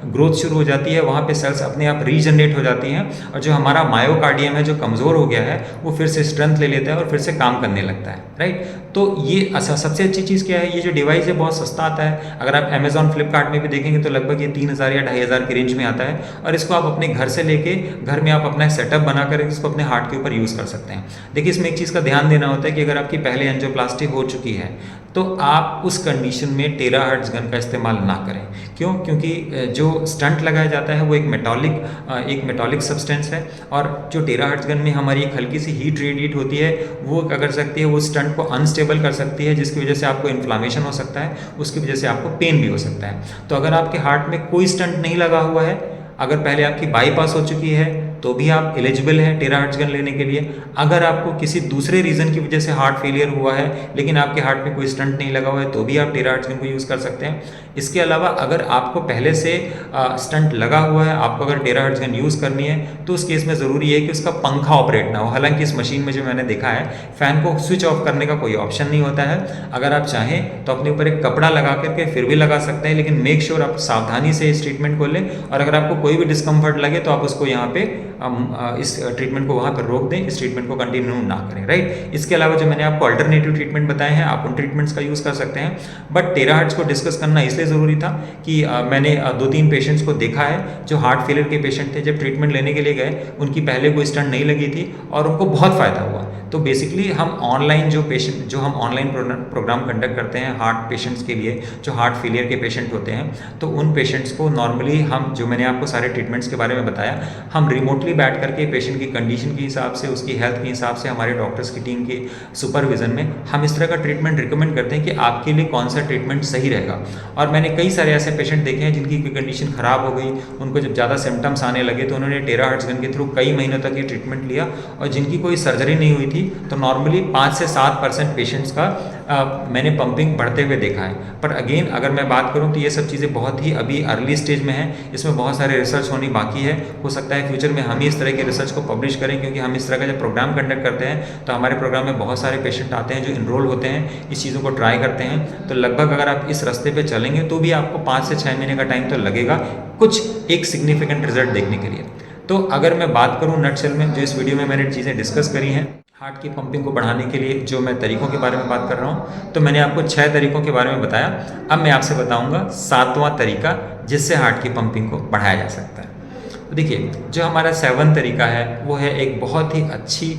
ग्रोथ शुरू हो जाती है, वहाँ पे सेल्स अपने आप रीजनरेट हो जाती हैं और जो हमारा मायोकार्डियम है जो कमज़ोर हो गया है वो फिर से स्ट्रेंथ ले लेता है और फिर से काम करने लगता है, राइट। तो ये सबसे अच्छी चीज़ क्या है, ये जो डिवाइस है बहुत सस्ता आता है। अगर आप अमेजॉन फ्लिपकार्ट में भी देखेंगे तो लगभग ये 3000 या 2500 की रेंज में आता है और इसको आप अपने घर से लेके घर में आप अपना सेटअप बना कर इसको अपने हार्ट के ऊपर यूज़ कर सकते हैं। देखिए इसमें एक चीज़ का ध्यान देना होता है कि अगर आपकी पहले एंजियोप्लास्टी हो चुकी है तो आप उस कंडीशन में टेराहर्ट्ज़ गन का इस्तेमाल ना करें। क्यों? क्योंकि जो स्टंट लगाया जाता है वो एक मेटालिक सब्सटेंस है और जो टेराहर्ट्ज़ गन में हमारी एक हल्की सी हीट रेडिएट होती है वो क्या कर सकती है, वो स्टंट को अनस्टेबल कर सकती है जिसकी वजह से आपको इन्फ्लामेशन हो सकता है, उसकी वजह से आपको पेन भी हो सकता है। तो अगर आपके हार्ट में कोई स्टंट नहीं लगा हुआ है, अगर पहले आपकी बाईपास हो चुकी है तो भी आप एलिजिबल हैं टेराहर्ट्ज़ गन लेने के लिए। अगर आपको किसी दूसरे रीज़न की वजह से हार्ट फेलियर हुआ है लेकिन आपके हार्ट में कोई स्टंट नहीं लगा हुआ है तो भी आप टेराहर्ट्ज़ गन को यूज़ कर सकते हैं। इसके अलावा अगर आपको पहले से स्टंट लगा हुआ है, आपको अगर टेराहर्ट्ज़ गन यूज़ करनी है तो उस केस में ज़रूरी है कि उसका पंखा ऑपरेट ना हो। हालांकि इस मशीन में जो मैंने देखा है फ़ैन को स्विच ऑफ करने का कोई ऑप्शन नहीं होता है। अगर आप चाहें तो अपने ऊपर एक कपड़ा लगा करके फिर भी लगा सकते हैं, लेकिन मेक श्योर आप सावधानी से इस ट्रीटमेंट को लें और अगर आपको कोई भी डिस्कम्फर्ट लगे तो आप उसको यहाँ पे इस ट्रीटमेंट को वहाँ पर रोक दें, इस ट्रीटमेंट को कंटिन्यू ना करें, राइट। इसके अलावा जो मैंने आपको अल्टरनेटिव ट्रीटमेंट बताए हैं आप उन ट्रीटमेंट्स का यूज़ कर सकते हैं। बट टेराहर्ट्ज़ को डिस्कस करना इसलिए ज़रूरी था कि मैंने 2-3 पेशेंट्स को देखा है जो हार्ट फेलियर के पेशेंट थे, जब ट्रीटमेंट लेने के लिए गए उनकी पहले कोई स्टंट नहीं लगी थी और उनको बहुत फ़ायदा हुआ। तो बेसिकली हम ऑनलाइन जो हम ऑनलाइन प्रोग्राम कंडक्ट करते हैं हार्ट पेशेंट्स के लिए जो हार्ट फेलियर के पेशेंट होते हैं, तो उन पेशेंट्स को नॉर्मली हम जो मैंने आपको सारे ट्रीटमेंट्स के बारे में बताया, हम रिमोटली बैठ करके पेशेंट की कंडीशन के हिसाब से, उसकी हेल्थ के हिसाब से, हमारे डॉक्टर्स की टीम के सुपरविजन में हम इस तरह का ट्रीटमेंट रिकमेंड करते हैं कि आपके लिए कौन सा ट्रीटमेंट सही रहेगा। और मैंने कई सारे ऐसे पेशेंट देखे हैं जिनकी कंडीशन ख़राब हो गई, उनको जब ज़्यादा सिम्टम्स आने लगे तो उन्होंने टेराहर्ट्ज़ गन के थ्रू कई महीनों तक ये ट्रीटमेंट लिया और जिनकी कोई सर्जरी नहीं हुई थी तो नॉर्मली 5 से 7% पेशेंट्स का मैंने पंपिंग बढ़ते हुए देखा है। पर अगेन अगर मैं बात करूं तो ये सब चीज़ें बहुत ही अभी अर्ली स्टेज में हैं, इसमें बहुत सारे रिसर्च होनी बाकी है। हो सकता है फ्यूचर में हम ही इस तरह के रिसर्च को पब्लिश करें, क्योंकि हम इस तरह का जब प्रोग्राम कंडक्ट करते हैं तो हमारे प्रोग्राम में बहुत सारे पेशेंट आते हैं जो इनरोल होते हैं, इस चीज़ों को ट्राई करते हैं। तो लगभग अगर आप इस रास्ते पर चलेंगे तो भी आपको 5 से 6 महीने का टाइम तो लगेगा कुछ एक सिग्निफिकेंट रिजल्ट देखने के लिए। तो अगर मैं बात करूँ नटशेल में जो इस वीडियो में मैंने चीज़ें डिस्कस करी हैं हार्ट की पंपिंग को बढ़ाने के लिए, जो मैं तरीकों के बारे में बात कर रहा हूँ, तो मैंने आपको 6 तरीकों के बारे में बताया। अब मैं आपसे बताऊँगा 7वां तरीका जिससे हार्ट की पंपिंग को बढ़ाया जा सकता है। तो देखिए जो हमारा 7वां तरीका है वो है एक बहुत ही अच्छी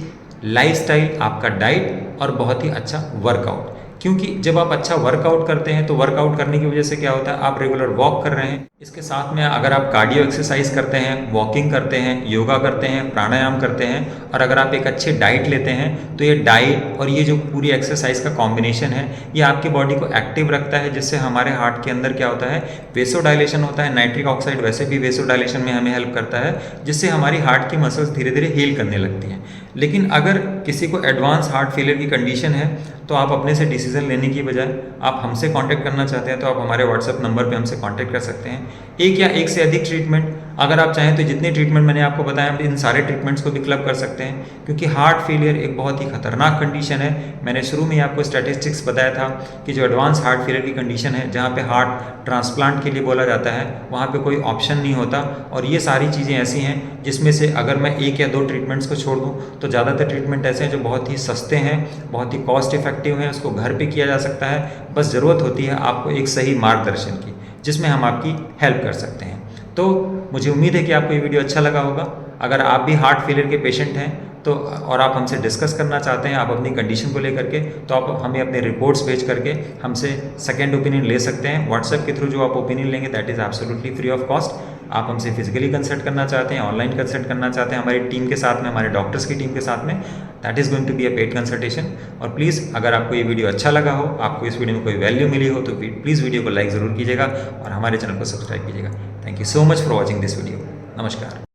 लाइफस्टाइल, आपका डाइट और बहुत ही अच्छा वर्कआउट। क्योंकि जब आप अच्छा वर्कआउट करते हैं तो वर्कआउट करने की वजह से क्या होता है, आप रेगुलर वॉक कर रहे हैं, इसके साथ में अगर आप कार्डियो एक्सरसाइज करते हैं, वॉकिंग करते हैं, योगा करते हैं, प्राणायाम करते हैं और अगर आप एक अच्छी डाइट लेते हैं तो ये डाइट और ये जो पूरी एक्सरसाइज का कॉम्बिनेशन है ये आपकी बॉडी को एक्टिव रखता है, जिससे हमारे हार्ट के अंदर क्या होता है, वेसोडाइलेशन होता है। नाइट्रिक ऑक्साइड वैसे भी वेसोडाइलेशन में हमें हेल्प करता है, जिससे हमारी हार्ट की मसल्स धीरे धीरे हील करने लगती हैं। लेकिन अगर किसी को एडवांस हार्ट फेलियर की कंडीशन है तो आप अपने से डिसीजन लेने की बजाय आप हमसे कांटेक्ट करना चाहते हैं तो आप हमारे व्हाट्सएप नंबर पे हमसे कांटेक्ट कर सकते हैं। एक या एक से अधिक ट्रीटमेंट अगर आप चाहें तो जितने ट्रीटमेंट मैंने आपको बताया इन सारे ट्रीटमेंट्स को भी क्लब कर सकते हैं, क्योंकि हार्ट फेलियर एक बहुत ही खतरनाक कंडीशन है। मैंने शुरू में आपको स्टैटिस्टिक्स बताया था कि जो एडवांस हार्ट फेलियर की कंडीशन है जहाँ पे हार्ट ट्रांसप्लांट के लिए बोला जाता है वहाँ पे कोई ऑप्शन नहीं होता, और ये सारी चीज़ें ऐसी हैं जिसमें से अगर मैं 1 या 2 ट्रीटमेंट्स को छोड़ दूँ तो ज़्यादातर ट्रीटमेंट ऐसे हैं जो बहुत ही सस्ते हैं, बहुत ही कॉस्ट इफेक्टिव हैं, उसको घर पे किया जा सकता है। बस ज़रूरत होती है आपको एक सही मार्गदर्शन की जिसमें हम आपकी हेल्प कर सकते हैं। तो मुझे उम्मीद है कि आपको ये वीडियो अच्छा लगा होगा। अगर आप भी हार्ट फेलियर के पेशेंट हैं तो और आप हमसे डिस्कस करना चाहते हैं आप अपनी कंडीशन को लेकर के, तो आप हमें अपने रिपोर्ट्स भेज करके हमसे सेकंड ओपिनियन ले सकते हैं। व्हाट्सएप के थ्रू जो आप ओपिनियन लेंगे that is absolutely free of cost. आप हमसे फिजिकली कंसल्ट करना चाहते हैं, ऑनलाइन कंसल्ट करना चाहते हैं हमारी टीम के साथ में, हमारे डॉक्टर्स की टीम के साथ में, that is going to be a paid consultation. और प्लीज़ अगर आपको ये वीडियो अच्छा लगा हो, आपको इस वीडियो में कोई वैल्यू मिली हो तो प्लीज़ वीडियो को लाइक ज़रूर कीजिएगा और हमारे चैनल को सब्सक्राइब कीजिएगा। Thank you so much for watching this video. नमस्कार।